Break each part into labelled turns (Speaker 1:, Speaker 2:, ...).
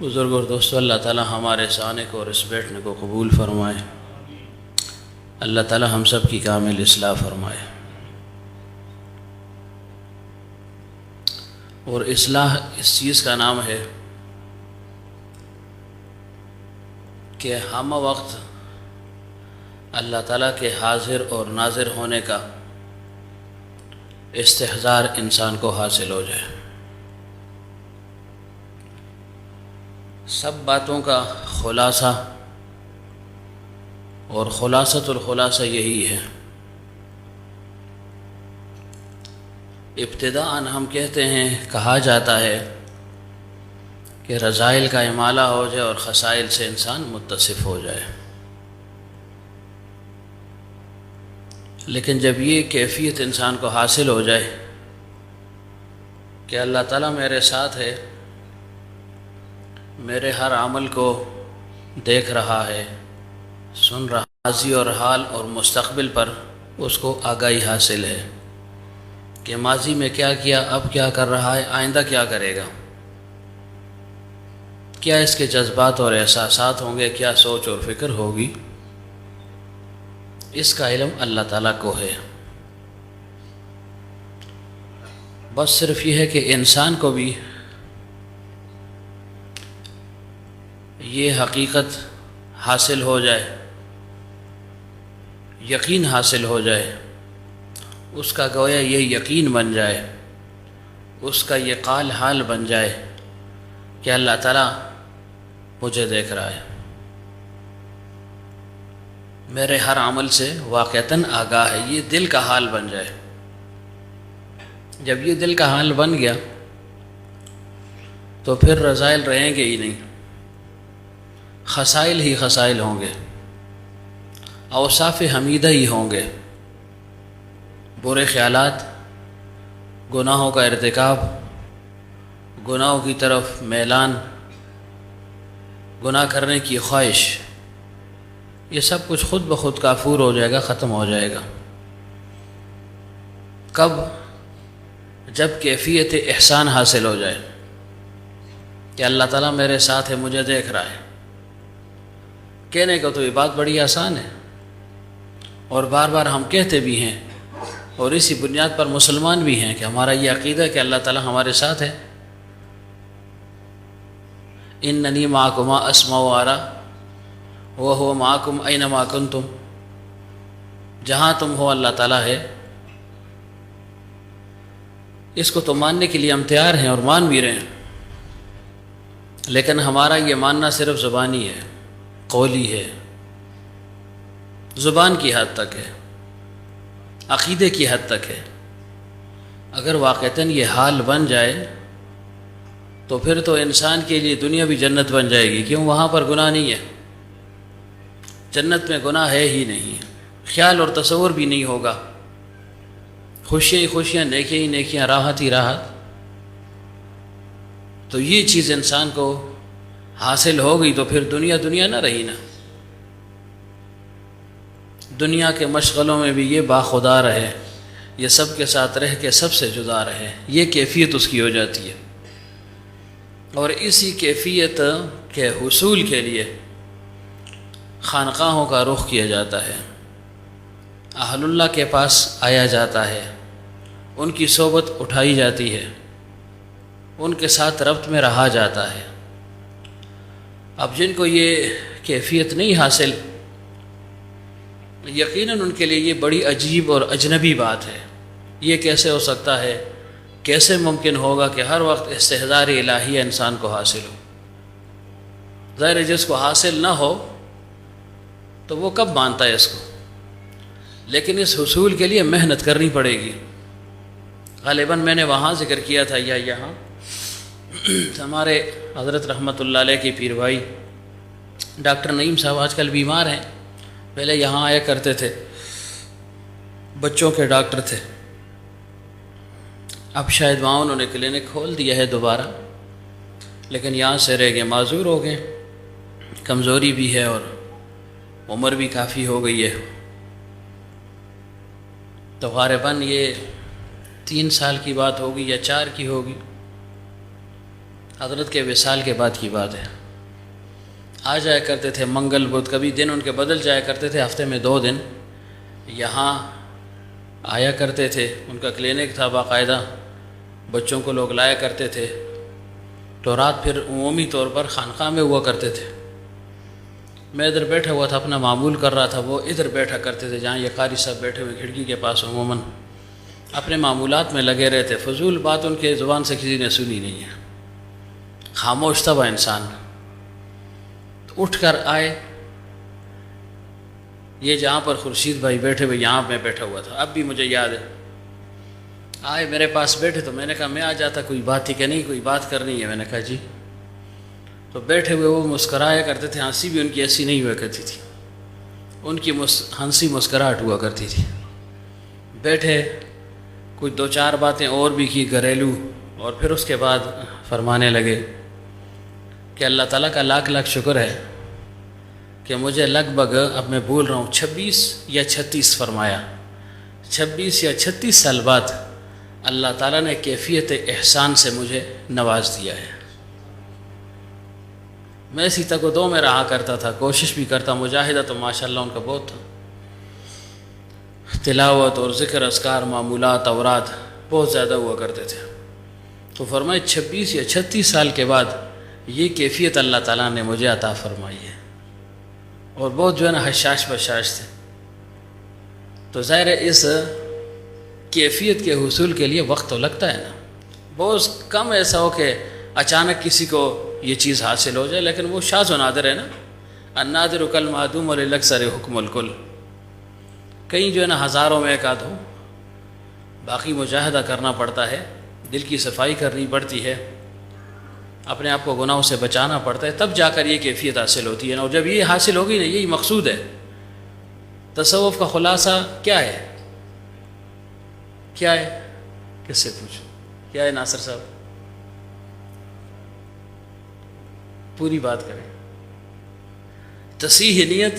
Speaker 1: بزرگ اور دوستو، اللہ تعالی ہمارے اس آنے کو اور اس بیٹھنے کو قبول فرمائے۔ اللہ تعالی ہم سب کی کامل اصلاح فرمائے، اور اصلاح اس چیز کا نام ہے کہ ہم وقت اللہ تعالیٰ کے حاضر اور ناظر ہونے کا استحضار انسان کو حاصل ہو جائے۔ سب باتوں کا خلاصہ اور خلاصۃ الخلاصہ یہی ہے۔ ابتداءً ہم کہتے ہیں، کہا جاتا ہے کہ رذائل کا امالہ ہو جائے اور خصائل سے انسان متصف ہو جائے، لیکن جب یہ کیفیت انسان کو حاصل ہو جائے کہ اللہ تعالیٰ میرے ساتھ ہے، میرے ہر عمل کو دیکھ رہا ہے، سن رہا، ماضی اور حال اور مستقبل پر اس کو آگاہی حاصل ہے کہ ماضی میں کیا کیا، اب کیا کر رہا ہے، آئندہ کیا کرے گا، کیا اس کے جذبات اور احساسات ہوں گے، کیا سوچ اور فکر ہوگی، اس کا علم اللہ تعالیٰ کو ہے۔ بس صرف یہ ہے کہ انسان کو بھی یہ حقیقت حاصل ہو جائے، یقین حاصل ہو جائے، اس کا گویا یہ یقین بن جائے، اس کا یہ قال حال بن جائے کہ اللہ تعالیٰ مجھے دیکھ رہا ہے، میرے ہر عمل سے واقعتاً آگاہ ہے، یہ دل کا حال بن جائے۔ جب یہ دل کا حال بن گیا تو پھر رذائل رہیں گے ہی نہیں، خصائل ہی خصائل ہوں گے، اوصاف حمیدہ ہی ہوں گے، برے خیالات، گناہوں کا ارتکاب، گناہوں کی طرف میلان، گناہ کرنے کی خواہش، یہ سب کچھ خود بخود کافور ہو جائے گا، ختم ہو جائے گا۔ کب؟ جب کیفیت احسان حاصل ہو جائے کہ اللہ تعالیٰ میرے ساتھ ہے، مجھے دیکھ رہا ہے۔ کہنے کو تو یہ بات بڑی آسان ہے، اور بار بار ہم کہتے بھی ہیں، اور اسی بنیاد پر مسلمان بھی ہیں کہ ہمارا یہ عقیدہ ہے کہ اللہ تعالیٰ ہمارے ساتھ ہے۔ اننی معکما اسمع و ارى وهو معکم اینما کنتم، جہاں تم ہو اللہ تعالیٰ ہے۔ اس کو تو ماننے کے لیے ہم تیار ہیں اور مان بھی رہے ہیں، لیکن ہمارا یہ ماننا صرف زبانی ہے، قولی ہے، زبان کی حد تک ہے، عقیدے کی حد تک ہے۔ اگر واقعتاً یہ حال بن جائے تو پھر تو انسان کے لیے دنیا بھی جنت بن جائے گی، کیوں؟ وہاں پر گناہ نہیں ہے، جنت میں گناہ ہے ہی نہیں، خیال اور تصور بھی نہیں ہوگا، خوشیاں ہی خوشیاں، نیکیاں ہی نیکیاں، راحت ہی راحت۔ تو یہ چیز انسان کو حاصل ہو گئی تو پھر دنیا دنیا نہ رہی نا، دنیا کے مشغلوں میں بھی یہ باخدا رہے، یہ سب کے ساتھ رہ کے سب سے جدا رہے، یہ کیفیت اس کی ہو جاتی ہے۔ اور اسی کیفیت کے حصول کے لیے خانقاہوں کا رخ کیا جاتا ہے، اہل اللہ کے پاس آیا جاتا ہے، ان کی صحبت اٹھائی جاتی ہے، ان کے ساتھ ربط میں رہا جاتا ہے۔ اب جن کو یہ کیفیت نہیں حاصل، یقیناً ان کے لیے یہ بڑی عجیب اور اجنبی بات ہے۔ یہ کیسے ہو سکتا ہے، کیسے ممکن ہوگا کہ ہر وقت استحضار الہیہ انسان کو حاصل ہو؟ ظاہر ہے جس کو حاصل نہ ہو تو وہ کب مانتا ہے اس کو، لیکن اس حصول کے لیے محنت کرنی پڑے گی۔ غالباً میں نے وہاں ذکر کیا تھا یا یہاں، ہمارے حضرت رحمۃ اللہ علیہ کی پیر بھائی ڈاکٹر نعیم صاحب آج کل بیمار ہیں، پہلے یہاں آیا کرتے تھے، بچوں کے ڈاکٹر تھے، اب شاید وہاں انہوں نے کلینک کھول دیا ہے دوبارہ، لیکن یہاں سے رہ گئے، معذور ہو گئے، کمزوری بھی ہے اور عمر بھی کافی ہو گئی ہے۔ تو غالباً یہ 3 سال کی بات ہوگی یا 4 کی ہوگی، حضرت کے وصال کے بعد کی بات ہے، آ جایا کرتے تھے منگل بدھ، کبھی دن ان کے بدل جایا کرتے تھے، ہفتے میں 2 دن یہاں آیا کرتے تھے۔ ان کا کلینک تھا باقاعدہ، بچوں کو لوگ لایا کرتے تھے، تو رات پھر عمومی طور پر خانقاہ میں ہوا کرتے تھے۔ میں ادھر بیٹھا ہوا تھا، اپنا معمول کر رہا تھا، وہ ادھر بیٹھا کرتے تھے جہاں یہ قاری صاحب بیٹھے ہوئے کھڑکی کے پاس، عموماً اپنے معمولات میں لگے رہتے، فضول بات ان کے زبان سے کسی نے سنی نہیں ہے، خاموش تھا وہ انسان۔ تو اٹھ کر آئے، یہ جہاں پر خورشید بھائی بیٹھے ہوئے یہاں میں بیٹھا ہوا تھا، اب بھی مجھے یاد ہے، آئے میرے پاس بیٹھے، تو میں نے کہا میں آ جاتا، کوئی بات تھی کہ نہیں کوئی بات کرنی ہے؟ میں نے کہا جی۔ تو بیٹھے ہوئے وہ مسکرایا کرتے تھے، ہنسی بھی ان کی ایسی نہیں ہوا کرتی تھی، ان کی ہنسی مسکراہٹ ہوا کرتی تھی۔ بیٹھے کچھ 2-4 باتیں اور بھی کی گھریلو، اور پھر اس کے بعد فرمانے لگے کہ اللہ تعالیٰ کا لاکھ لاکھ شکر ہے کہ مجھے لگ بھگ، اب میں بول رہا ہوں 26 یا 36 فرمایا، 26 یا 36 سال بعد اللہ تعالیٰ نے کیفیت احسان سے مجھے نواز دیا ہے۔ میں اسی تگ و دو میں رہا کرتا تھا، کوشش بھی کرتا، مجاہدہ تو ماشاءاللہ ان کا بہت تھا، تلاوت اور ذکر اذکار معمولات اوراد بہت زیادہ ہوا کرتے تھے۔ تو فرمائے 26 یا 36 سال کے بعد یہ کیفیت اللہ تعالیٰ نے مجھے عطا فرمائی ہے، اور بہت جو ہے نا حشاش بشاش تھے۔ تو ظاہر ہے اس کیفیت کے حصول کے لیے وقت تو لگتا ہے نا، بہت کم ایسا ہو کہ اچانک کسی کو یہ چیز حاصل ہو جائے، لیکن وہ شاذ و نادر ہے نا، النادر کالمعدوم وللاکثر حکم الکل، کہیں جو ہے نا ہزاروں میں ایک آدھ ہو۔ باقی مجاہدہ کرنا پڑتا ہے، دل کی صفائی کرنی پڑتی ہے، اپنے آپ کو گناہوں سے بچانا پڑتا ہے، تب جا کر یہ کیفیت حاصل ہوتی ہے نا۔ اور جب یہ حاصل ہوگی نا، یہی مقصود ہے۔ تصوف کا خلاصہ کیا ہے؟ کیا ہے؟ کس سے پوچھو؟ کیا ہے ناصر صاحب؟ پوری بات کریں۔ تصحیح نیت،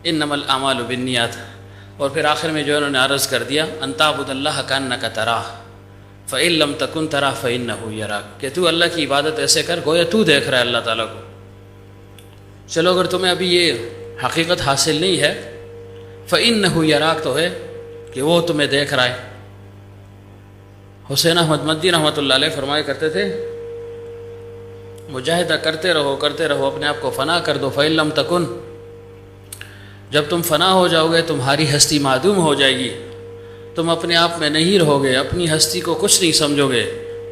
Speaker 1: انما الاعمال بالنیات، اور پھر آخر میں جو انہوں نے عرض کر دیا ان تعبد اللہ کانک تراہ فإن لم تکن تراہ فإنہ یراک، کہ تو اللہ کی عبادت ایسے کر گویا تو دیکھ رہا ہے اللہ تعالیٰ کو۔ چلو اگر تمہیں ابھی یہ حقیقت حاصل نہیں ہے، فإنہ یراک تو ہے کہ وہ تمہیں دیکھ رہا ہے۔ حسین احمد مدنی رحمۃ اللہ علیہ فرمایا کرتے تھے مجاہدہ کرتے رہو، اپنے آپ کو فنا کر دو، فإن لم تکن، جب تم فنا ہو جاؤ گے تمہاری ہستی معدوم ہو جائے گی، تم اپنے آپ میں نہیں رہو گے، اپنی ہستی کو کچھ نہیں سمجھو گے،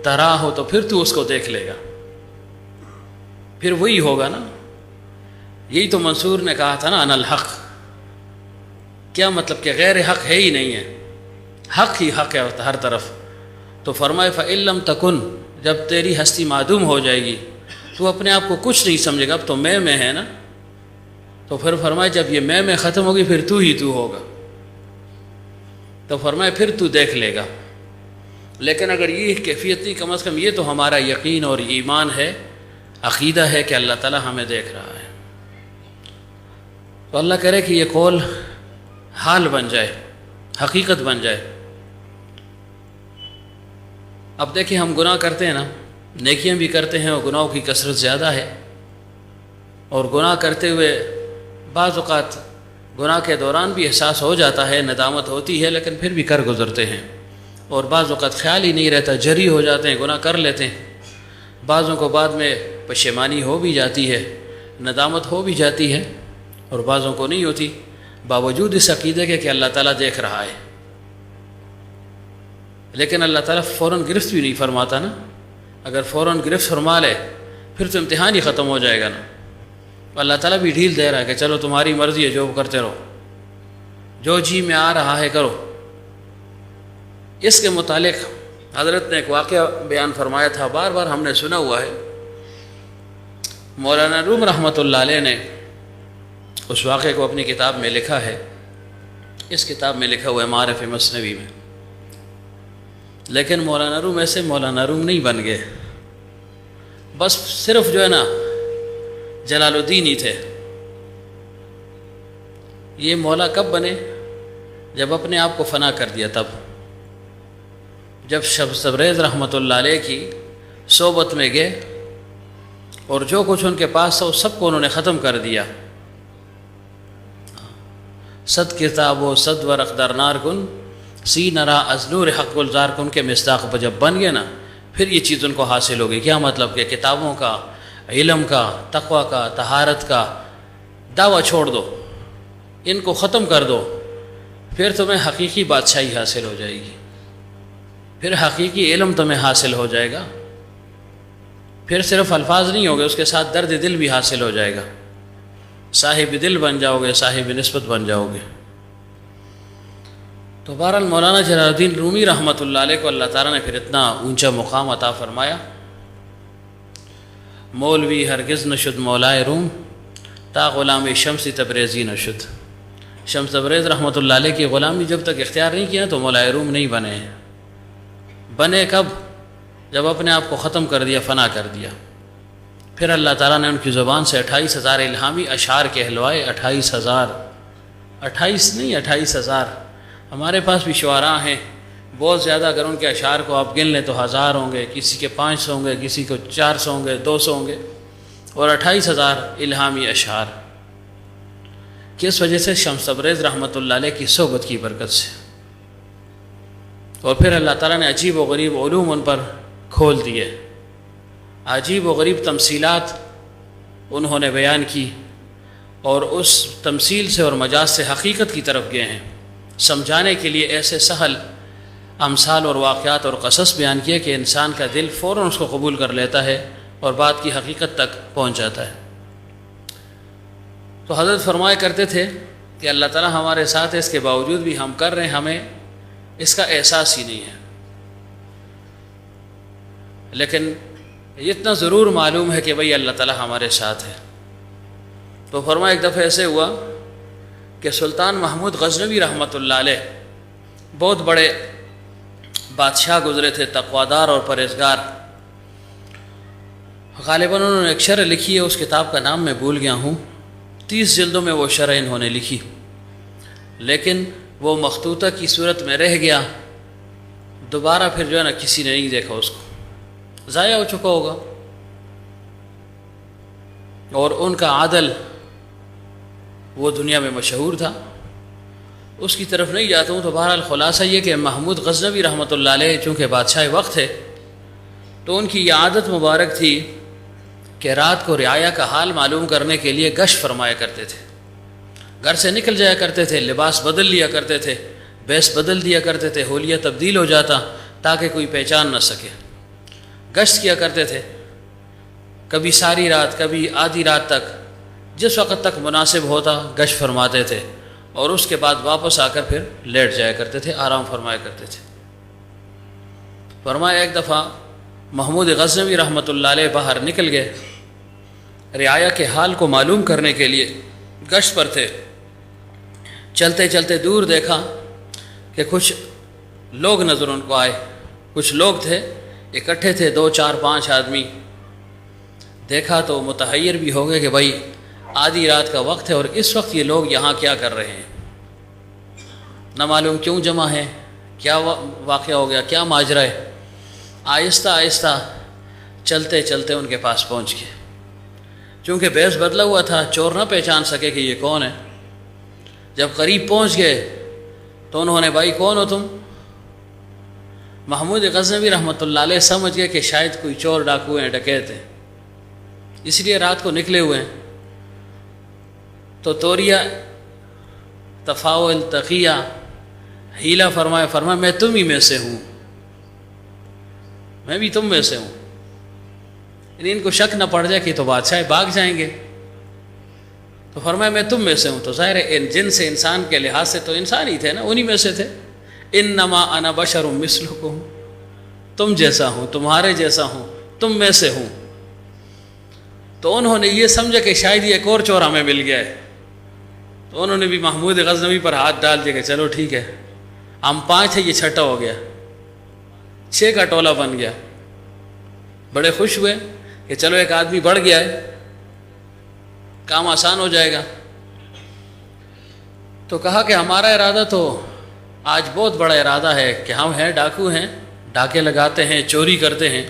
Speaker 1: ترا ہو تو پھر تو اس کو دیکھ لے گا، پھر وہی ہوگا نا۔ یہی تو منصور نے کہا تھا نا انا الحق، کیا مطلب کہ غیر حق ہے ہی نہیں ہے، حق ہی حق ہے ہر طرف۔ تو فرمائے فإن لم تکن، جب تیری ہستی معدوم ہو جائے گی تو اپنے آپ کو کچھ نہیں سمجھے گا، اب تو میں ہے نا۔ تو پھر فرمائے جب یہ میں ختم ہوگی پھر تو ہی تو ہوگا، تو فرمائے پھر تو دیکھ لے گا۔ لیکن اگر یہ کیفیت نہیں، کم از کم یہ تو ہمارا یقین اور ایمان ہے، عقیدہ ہے کہ اللہ تعالیٰ ہمیں دیکھ رہا ہے۔ تو اللہ کرے کہ یہ قول حال بن جائے، حقیقت بن جائے۔ اب دیکھیں ہم گناہ کرتے ہیں نا، نیکیاں بھی کرتے ہیں اور گناہوں کی کثرت زیادہ ہے، اور گناہ کرتے ہوئے بعض اوقات گناہ کے دوران بھی احساس ہو جاتا ہے، ندامت ہوتی ہے، لیکن پھر بھی کر گزرتے ہیں، اور بعض اوقات خیال ہی نہیں رہتا، جری ہو جاتے ہیں، گناہ کر لیتے ہیں، بعضوں کو بعد میں پشیمانی ہو بھی جاتی ہے، ندامت ہو بھی جاتی ہے، اور بعضوں کو نہیں ہوتی، باوجود اس عقیدے کے کہ اللہ تعالیٰ دیکھ رہا ہے۔ لیکن اللہ تعالیٰ فوراً گرفت بھی نہیں فرماتا نا، اگر فوراً گرفت فرما لے پھر تو امتحان ہی ختم ہو جائے گا نا۔ اللہ تعالیٰ بھی ڈھیل دے رہا ہے کہ چلو تمہاری مرضی ہے، جو کرتے رہو، جو جی میں آ رہا ہے کرو۔ اس کے متعلق حضرت نے ایک واقعہ بیان فرمایا تھا، بار بار ہم نے سنا ہوا ہے، مولانا روم رحمۃ اللہ علیہ نے اس واقعے کو اپنی کتاب میں لکھا ہے، اس کتاب میں لکھا ہوا ہے معارف مثنوی میں۔ لیکن مولانا روم ایسے مولانا روم نہیں بن گئے، بس صرف جو ہے نا جلال الدین ہی تھے۔ یہ مولا کب بنے؟ جب اپنے آپ کو فنا کر دیا، تب جب شب تبریز رحمۃ اللہ علیہ کی صحبت میں گئے اور جو کچھ ان کے پاس تھا اس سب کو انہوں نے ختم کر دیا. 100 کتاب و 100 ورق در نار کن سی نرا از نور حق گلزار کن کے مصداق پر جب بن گئے نا پھر یہ چیز ان کو حاصل ہوگی. کیا مطلب کہ کتابوں کا، علم کا، تقوی کا، طہارت کا دعویٰ چھوڑ دو، ان کو ختم کر دو، پھر تمہیں حقیقی بادشاہی حاصل ہو جائے گی، پھر حقیقی علم تمہیں حاصل ہو جائے گا، پھر صرف الفاظ نہیں ہوگے، اس کے ساتھ درد دل بھی حاصل ہو جائے گا، صاحب دل بن جاؤ گے، صاحب نسبت بن جاؤ گے. تو بہرحال مولانا جلال الدین رومی رحمۃ اللہ علیہ کو اللہ تعالیٰ نے پھر اتنا اونچا مقام عطا فرمایا. مولوی ہرگز نشد مولائے روم تا غلام شمس تبریزی نشد. شمس تبریز رحمۃ اللہ علیہ کی غلامی جب تک اختیار نہیں کیا تو مولائے روم نہیں بنے. بنے کب؟ جب اپنے آپ کو ختم کر دیا، فنا کر دیا. پھر اللہ تعالیٰ نے ان کی زبان سے 28,000 الہامی اشعار کہلوائے. 28,000 ہمارے پاس بھی شعراء ہیں بہت زیادہ. اگر ان کے اشعار کو آپ گن لیں تو 1000 ہوں گے، کسی کے 500 ہوں گے، کسی کو 400 ہوں گے، 200 ہوں گے، اور 28,000 الہامی اشعار. کس وجہ سے؟ شمس تبریز رحمۃ اللہ علیہ کی صحبت کی برکت سے. اور پھر اللہ تعالیٰ نے عجیب و غریب علوم ان پر کھول دیے، عجیب و غریب تمثیلات انہوں نے بیان کی، اور اس تمثیل سے اور مجاز سے حقیقت کی طرف گئے ہیں. سمجھانے کے لیے ایسے سہل امثال اور واقعات اور قصص بیان کیے کہ انسان کا دل فوراً اس کو قبول کر لیتا ہے اور بات کی حقیقت تک پہنچ جاتا ہے. تو حضرت فرمایا کرتے تھے کہ اللہ تعالیٰ ہمارے ساتھ ہے، اس کے باوجود بھی ہم کر رہے ہیں، ہمیں اس کا احساس ہی نہیں ہے. لیکن اتنا ضرور معلوم ہے کہ بھئی اللہ تعالیٰ ہمارے ساتھ ہے. تو فرمایا ایک دفعہ ایسے ہوا کہ سلطان محمود غزنوی رحمۃ اللہ علیہ بہت بڑے بادشاہ گزرے تھے، تقوادار اور پرہیزگار. غالباً انہوں نے ایک شرح لکھی ہے، اس کتاب کا نام میں بھول گیا ہوں. 30 جلدوں میں وہ شرح انہوں نے لکھی، لیکن وہ مخطوطہ کی صورت میں رہ گیا. دوبارہ پھر جو ہے نا کسی نے نہیں دیکھا، اس کو ضائع ہو چکا ہوگا. اور ان کا عدل وہ دنیا میں مشہور تھا، اس کی طرف نہیں جاتا ہوں. تو بہرحال خلاصہ یہ کہ محمود غزنوی رحمۃ اللہ علیہ چونکہ بادشاہ وقت تھے تو ان کی یہ عادت مبارک تھی کہ رات کو رعایا کا حال معلوم کرنے کے لیے گشت فرمایا کرتے تھے. گھر سے نکل جایا کرتے تھے، لباس بدل لیا کرتے تھے، بیس بدل دیا کرتے تھے، حلیہ تبدیل ہو جاتا تاکہ کوئی پہچان نہ سکے. گشت کیا کرتے تھے، کبھی ساری رات، کبھی آدھی رات تک، جس وقت تک مناسب ہوتا گشت فرماتے تھے، اور اس کے بعد واپس آ کر پھر لیٹ جایا کرتے تھے، آرام فرمایا کرتے تھے. فرمایا ایک دفعہ محمود غزنوی رحمۃ اللہ علیہ باہر نکل گئے، رعایا کے حال کو معلوم کرنے کے لیے گشت پر تھے. چلتے چلتے دور دیکھا کہ کچھ لوگ نظر ان کو آئے. کچھ لوگ تھے، اکٹھے تھے، 2 4 5 آدمی. دیکھا تو متحیر بھی ہو گئے کہ بھائی آدھی رات کا وقت ہے اور اس وقت یہ لوگ یہاں کیا کر رہے ہیں، نہ معلوم کیوں جمع ہیں، کیا واقعہ ہو گیا، کیا ماجرا ہے. آہستہ آہستہ چلتے چلتے ان کے پاس پہنچ گئے. چونکہ بیس بدلا ہوا تھا، چور نہ پہچان سکے کہ یہ کون ہے. جب قریب پہنچ گئے تو انہوں نے، بھائی کون ہو تم؟ محمود غزنوی رحمۃ اللہ علیہ سمجھ گئے کہ شاید کوئی چور ڈاکو ہیں، ڈکیت ہیں، اس لیے رات کو نکلے ہوئے ہیں. تو توریہ، تفاول، تقیہ، ہیلا فرمایا میں تم ہی میں سے ہوں، میں بھی تم میں سے ہوں. یعنی ان کو شک نہ پڑ جائے کہ تو بادشاہ بھاگ جائیں گے. تو فرمایا میں تم میں سے ہوں. تو ظاہر ہے جن سے انسان کے لحاظ سے تو انسان ہی تھے نا، انہی میں سے تھے. انما انا بشر مثلکم، تم جیسا ہوں، تمہارے جیسا ہوں، تم میں سے ہوں. تو انہوں نے یہ سمجھا کہ شاید یہ ایک اور چور ہمیں مل گیا ہے. تو انہوں نے بھی محمود غزنوی پر ہاتھ ڈال دیا کہ چلو ٹھیک ہے، ہم 5 ہیں، یہ 6ٹا ہو گیا، 6 کا ٹولہ بن گیا. بڑے خوش ہوئے کہ چلو ایک آدمی بڑھ گیا ہے، کام آسان ہو جائے گا. تو کہا کہ ہمارا ارادہ تو آج بہت بڑا ارادہ ہے کہ ہم ہیں ڈاکو ہیں، ڈاکے لگاتے ہیں، چوری کرتے ہیں،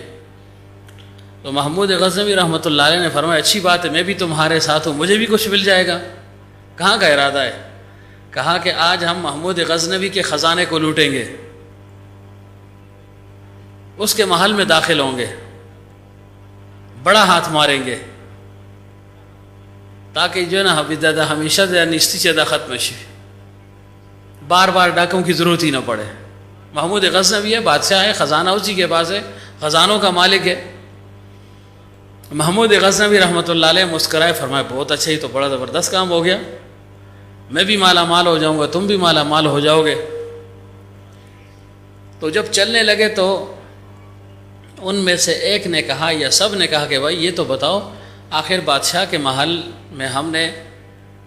Speaker 1: تو محمود غزنوی رحمۃ اللہ علیہ نے فرمایا اچھی بات ہے، میں بھی تمہارے ساتھ ہوں، مجھے بھی کچھ مل جائے گا۔ کہاں کا ارادہ ہے؟ کہا کہ آج ہم محمود غزنوی کے خزانے کو لوٹیں گے، اس کے محل میں داخل ہوں گے، بڑا ہاتھ ماریں گے تاکہ جو ہے نا حبیدہ ہمیشہ نشتی چیدہ ختم شی، بار بار ڈاکوں کی ضرورت ہی نہ پڑے۔ محمود غزنوی ہے، بادشاہ ہے، خزانہ اسی کے پاس ہے، خزانوں کا مالک ہے۔ محمود غزنوی رحمۃ اللہ علیہ مسکرائے، فرمائے بہت اچھا، ہی تو بڑا زبردست کام ہو گیا، میں بھی مالا مال ہو جاؤں گا، تم بھی مالا مال ہو جاؤ گے۔ تو جب چلنے لگے تو ان میں سے ایک نے کہا یا سب نے کہا کہ بھائی یہ تو بتاؤ، آخر بادشاہ کے محل میں ہم نے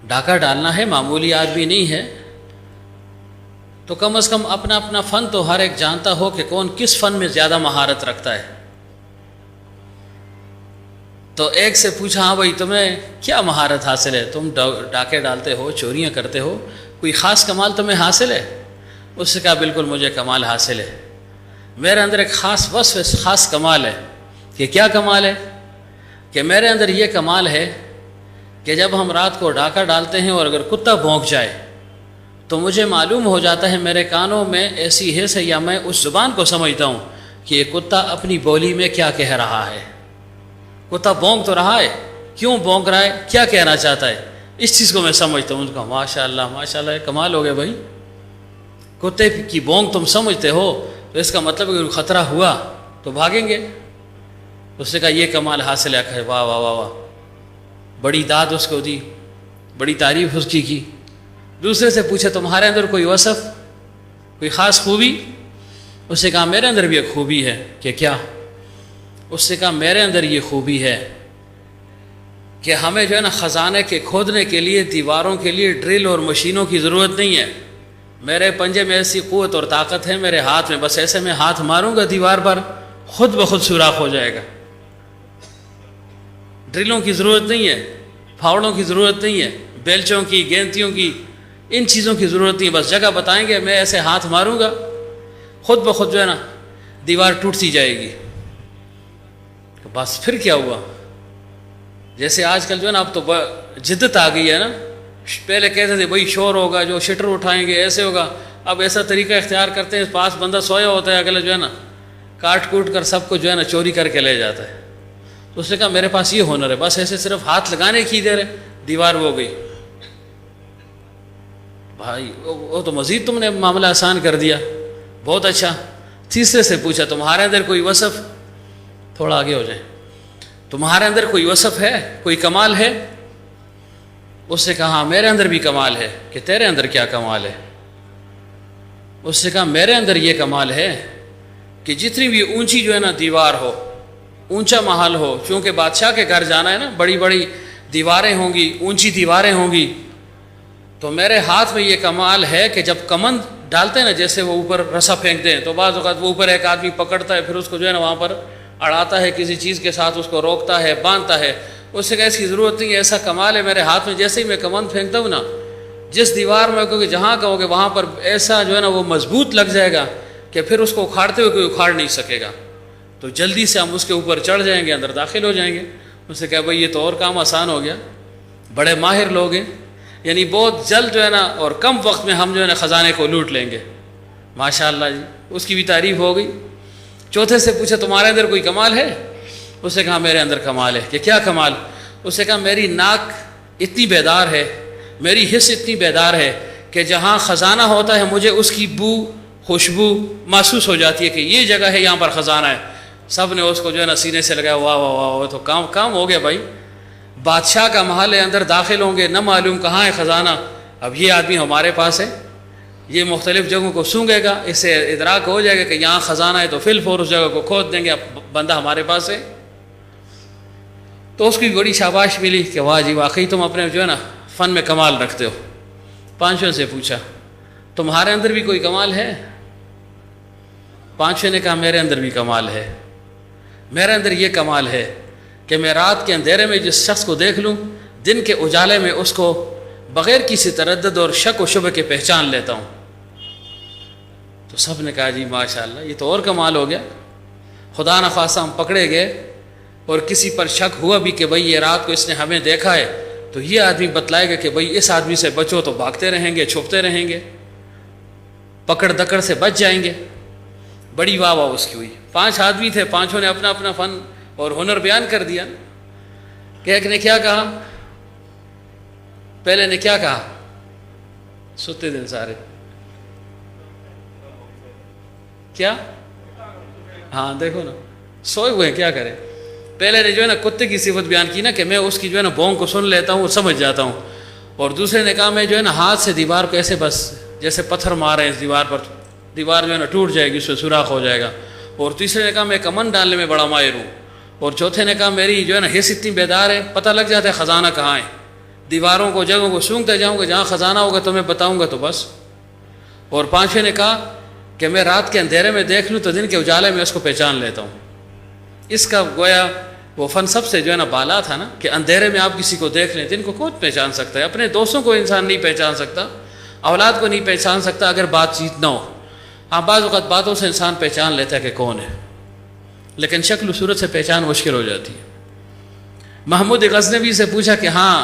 Speaker 1: ڈاکہ ڈالنا ہے، معمولی آدمی نہیں ہے، تو کم از کم اپنا اپنا فن تو ہر ایک جانتا ہو کہ کون کس فن میں زیادہ مہارت رکھتا ہے۔ تو ایک سے پوچھا ہاں بھائی تمہیں کیا مہارت حاصل ہے، تم ڈاکے ڈالتے ہو، چوریاں کرتے ہو، کوئی خاص کمال تمہیں حاصل ہے؟ اس سے کہا بالکل مجھے کمال حاصل ہے، میرے اندر ایک خاص وصف، خاص کمال ہے۔ کہ کیا کمال ہے؟ کہ میرے اندر یہ کمال ہے کہ جب ہم رات کو ڈاکہ ڈالتے ہیں اور اگر کتا بھونک جائے تو مجھے معلوم ہو جاتا ہے، میرے کانوں میں ایسی حس ہے یا میں اس زبان کو سمجھتا ہوں کہ یہ کتا اپنی بولی میں کیا کہہ رہا ہے۔ کتا بھونک تو رہا ہے، کیوں بھونک رہا ہے، کیا کہنا چاہتا ہے، اس چیز کو میں سمجھتا ہوں۔ ان کا ماشاء اللہ کمال ہو گیا بھائی، کتے کی بھونک تم سمجھتے ہو تو اس کا مطلب اگر خطرہ ہوا تو بھاگیں گے۔ اس نے کہا یہ کمال حاصل ہے۔ واہ واہ واہ واہ، بڑی داد اس کو دی، بڑی تعریف اس کی۔ دوسرے سے پوچھا تمہارے اندر کوئی وصف، کوئی خاص خوبی؟ اس نے کہا میرے اندر بھی ایک خوبی ہے۔ کہ کیا؟ اس نے کہا میرے اندر یہ خوبی ہے کہ ہمیں جو ہے نا خزانے کے کھودنے کے لیے، دیواروں کے لیے ڈرل اور مشینوں کی ضرورت نہیں ہے، میرے پنجے میں ایسی قوت اور طاقت ہے، میرے ہاتھ میں بس ایسے میں ہاتھ ماروں گا دیوار پر، خود بخود سوراخ ہو جائے گا۔ ڈرلوں کی ضرورت نہیں ہے، پھاوڑوں کی ضرورت نہیں ہے، بیلچوں کی، گینتیوں کی، ان چیزوں کی ضرورت نہیں ہے، بس جگہ بتائیں گے، میں ایسے ہاتھ ماروں گا، خود بخود جو ہے نا دیوار ٹوٹتی جائے گی۔ بس پھر کیا ہوا؟ جیسے آج کل جو ہے نا اب تو جدت آ گئی ہے نا، پہلے کہتے تھے بھائی شور ہوگا، جو شٹر اٹھائیں گے ایسے ہوگا، اب ایسا طریقہ اختیار کرتے ہیں، پاس بندہ سویا ہوتا ہے، اگلا جو ہے نا کاٹ کوٹ کر سب کو جو ہے نا چوری کر کے لے جاتا ہے۔ تو اس نے کہا میرے پاس یہ ہنر ہے، بس ایسے صرف ہاتھ لگانے کی دیر ہے، دیوار ہو گئی۔ بھائی وہ تو مزید تم نے معاملہ آسان کر دیا، بہت اچھا۔ تیسرے سے پوچھا تمہارے اندر کوئی وصف، تھوڑا آگے ہو جائیں، تمہارے اندر کوئی وصف ہے، کوئی کمال ہے؟ اس نے کہا ہاں میرے اندر بھی کمال ہے۔ کہ تیرے اندر کیا کمال ہے؟ اس نے کہا میرے اندر یہ کمال ہے کہ جتنی بھی اونچی جو ہے نا دیوار ہو، اونچا محل ہو، چونکہ بادشاہ کے گھر جانا ہے نا، بڑی بڑی دیواریں ہوں گی، اونچی دیواریں ہوں گی، تو میرے ہاتھ میں یہ کمال ہے کہ جب کمند ڈالتے ہیں نا، جیسے وہ اوپر رسا پھینکتے ہیں تو بعض اوقات وہ اوپر ایک آدمی پکڑتا ہے، پھر اس کو جو ہے نا وہاں پر اڑاتا ہے، کسی چیز کے ساتھ اس کو روکتا ہے، باندھتا ہے۔ اس سے کہا اس کی ضرورت نہیں ہے، ایسا کمال ہے میرے ہاتھ میں، جیسے ہی میں کمند پھینکتا ہوں نا، جس دیوار میں کیونکہ جہاں کہو گے وہاں پر ایسا جو ہے نا وہ مضبوط لگ جائے گا کہ پھر اس کو اکھاڑتے ہوئے کوئی اکھاڑ نہیں سکے گا، تو جلدی سے ہم اس کے اوپر چڑھ جائیں گے، اندر داخل ہو جائیں گے۔ اس سے کہا بھائی یہ تو اور کام آسان ہو گیا، بڑے ماہر لوگ ہیں، یعنی بہت جلد جو ہے نا اور کم وقت میں ہم جو ہے نا خزانے کو لوٹ لیں گے۔ ماشاء اللہ جی، اس کی بھی تعریف ہو گئی۔ چوتھے سے پوچھا تمہارے اندر کوئی کمال ہے؟ اس نے کہا میرے اندر کمال ہے۔ کہ کیا کمال؟ اس نے کہا میری ناک اتنی بیدار ہے، میری حس اتنی بیدار ہے کہ جہاں خزانہ ہوتا ہے مجھے اس کی بو، خوشبو محسوس ہو جاتی ہے کہ یہ جگہ ہے، یہاں پر خزانہ ہے۔ سب نے اس کو جو ہے نا سینے سے لگایا، واہ واہ واہ، تو کام ہو گیا بھائی، بادشاہ کا محل ہے، اندر داخل ہوں گے، نہ معلوم کہاں ہے خزانہ۔ اب یہ آدمی ہمارے پاس ہے، یہ مختلف جگہوں کو سونگے گا، اس سے ادراک ہو جائے گا کہ یہاں خزانہ ہے، تو فی الفور اس جگہ کو کھود دیں گے، اب بندہ ہمارے پاس ہے۔ تو اس کی بڑی شاباش ملی کہ واہ جی، واقعی تم اپنے جو ہے نا فن میں کمال رکھتے ہو۔ پانچویں سے پوچھا تمہارے اندر بھی کوئی کمال ہے؟ پانچویں نے کہا میرے اندر بھی کمال ہے، میرے اندر یہ کمال ہے کہ میں رات کے اندھیرے میں جس شخص کو دیکھ لوں، دن کے اجالے میں اس کو بغیر کسی تردد اور شک و شبہ کے پہچان لیتا ہوں۔ تو سب نے کہا جی ماشاء اللہ، یہ تو اور کمال ہو گیا، خدا نخواستہ ہم پکڑے گئے اور کسی پر شک ہوا بھی کہ بھئی یہ رات کو اس نے ہمیں دیکھا ہے، تو یہ آدمی بتلائے گا کہ بھئی اس آدمی سے بچو، تو بھاگتے رہیں گے، چھپتے رہیں گے، پکڑ دکڑ سے بچ جائیں گے۔ بڑی واہ واہ اس کی ہوئی۔ 5 آدمی تھے، 5 نے اپنا اپنا فن اور ہنر بیان کر دیا۔ کہ ایک نے کیا کہا، پہلے نے کیا کہا، سوتے دن سارے کیا، ہاں دیکھو نا سوئے ہوئے ہیں، کیا کریں۔ پہلے نے جو ہے نا کتے کی صفت بیان کی نا کہ میں اس کی جو ہے نا بونگ کو سن لیتا ہوں اور سمجھ جاتا ہوں، اور دوسرے نے کہا میں جو ہے نا ہاتھ سے دیوار کو ایسے بس جیسے پتھر مارے اس دیوار پر، دیوار جو ہے نا ٹوٹ جائے گی، اس میں سوراخ ہو جائے گا، اور تیسرے نے کہا میں کمن ڈالنے میں بڑا ماہر ہوں، اور چوتھے نے کہا میری جو ہے نا حس اتنی بیدار ہے، پتہ لگ جاتا ہے خزانہ کہاں ہے، دیواروں کو جگہوں کو سونگتا جاؤں گا، جہاں خزانہ ہوگا تو میں بتاؤں گا تو بس۔ اور 5ویں نے کہا کہ میں رات کے اندھیرے میں دیکھ لوں تو دن کے اجالے میں اس کو پہچان لیتا ہوں۔ اس کا گویا وہ فن سب سے جو ہے نا بالا تھا نا، کہ اندھیرے میں آپ کسی کو دیکھ لیں، دن کو کون پہچان سکتا ہے، اپنے دوستوں کو انسان نہیں پہچان سکتا، اولاد کو نہیں پہچان سکتا اگر بات چیت نہ ہو۔ ہاں بعض اوقات باتوں سے انسان پہچان لیتا ہے کہ کون ہے، لیکن شکل و صورت سے پہچان مشکل ہو جاتی ہے۔ محمود غزنوی سے پوچھا کہ ہاں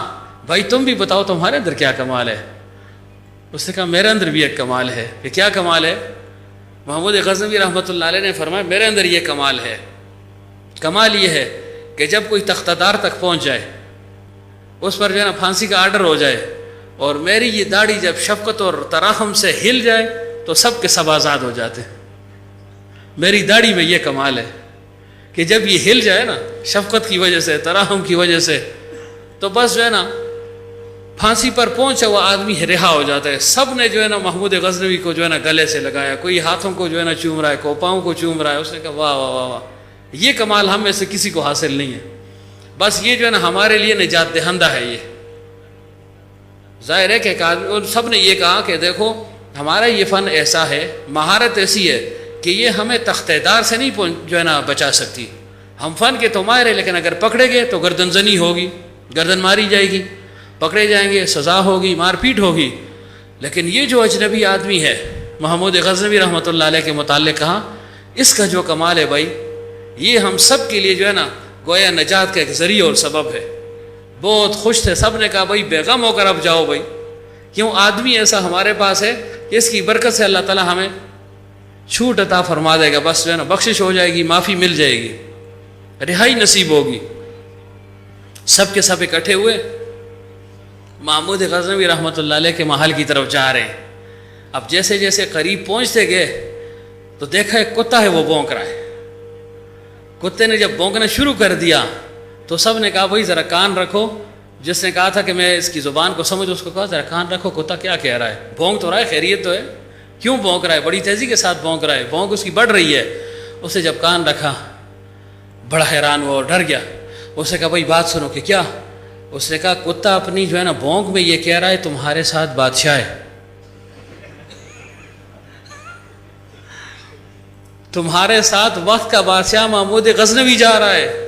Speaker 1: بھائی تم بھی بتاؤ تمہارے اندر کیا کمال ہے۔ اس نے کہا میرے اندر بھی ایک کمال ہے۔ کہ کیا کمال ہے؟ محمود غزنوی رحمۃ اللہ علیہ نے فرمایا میرے اندر یہ کمال ہے، کمال یہ ہے کہ جب کوئی تختہ دار تک پہنچ جائے، اس پر جو ہے نا پھانسی کا آرڈر ہو جائے، اور میری یہ داڑھی جب شفقت اور تراحم سے ہل جائے تو سب کے سب آزاد ہو جاتے ہیں۔ میری داڑھی میں یہ کمال ہے کہ جب یہ ہل جائے نا شفقت کی وجہ سے، تراحم کی وجہ سے، تو بس جو ہے نا پھانسی پر پہنچا وہ آدمی رہا ہو جاتا ہے۔ سب نے جو ہے نا محمود غزنوی کو جو ہے نا گلے سے لگایا، کوئی ہاتھوں کو جو ہے نا چوم رہا ہے، کوئی پاؤں کو چوم رہا ہے۔ اس نے کہا واہ واہ واہ واہ، یہ کمال ہم میں سے کسی کو حاصل نہیں ہے، بس یہ جو ہے نا ہمارے لیے نجات دہندہ ہے۔ یہ ظاہر ہے کہ ایک آدمی، اور سب نے یہ کہا کہ دیکھو ہمارا یہ فن ایسا ہے، مہارت ایسی ہے کہ یہ ہمیں تختہ دار سے نہیں جو ہے نا بچا سکتی۔ ہم فن کے تو ماہر ہیں، لیکن اگر پکڑے گئے تو گردن زنی ہوگی، گردن ماری جائے گی، پکڑے جائیں گے، سزا ہوگی، مار پیٹ ہوگی۔ لیکن یہ جو اجنبی آدمی ہے، محمود غزنوی رحمۃ اللہ علیہ کے متعلق کہا اس کا جو کمال ہے بھائی، یہ ہم سب کے لیے جو ہے نا گویا نجات کا ایک ذریعہ اور سبب ہے۔ بہت خوش تھے، سب نے کہا بھائی بے غم ہو کر اب جاؤ بھائی، کیوں آدمی ایسا ہمارے پاس ہے کہ اس کی برکت سے اللہ تعالیٰ ہمیں چھوٹ عطا فرما دے گا، بس جو ہے نا بخشش ہو جائے گی، معافی مل جائے گی، رہائی نصیب ہوگی۔ سب کے سب اکٹھے ہوئے، محمود غزنوی رحمۃ اللہ علیہ کے محل کی طرف جا رہے ہیں۔ اب جیسے جیسے قریب پہنچتے گئے تو دیکھا ایک کتا ہے وہ بھونک رہا ہے۔ کتے نے جب بھونکنا شروع کر دیا تو سب نے کہا بھائی ذرا کان رکھو۔ جس نے کہا تھا کہ میں اس کی زبان کو سمجھ، اس کو کہا ذرا کان رکھو، کتا کیا کہہ رہا ہے، بھونک تو رہا ہے، خیریت تو ہے، کیوں بھونک رہا ہے، بڑی تیزی کے ساتھ بھونک رہا ہے، بھونک اس کی بڑھ رہی ہے۔ اسے جب کان رکھا بڑا حیران ہوا اور ڈر گیا۔ اس نے کہا بھائی بات سنو۔ کہ کیا؟ اس نے کہا کتا اپنی جو ہے نا بھونک میں یہ کہہ رہا ہے تمہارے ساتھ بادشاہ ہے، تمہارے ساتھ وقت کا بادشاہ محمود غزنوی جا رہا ہے۔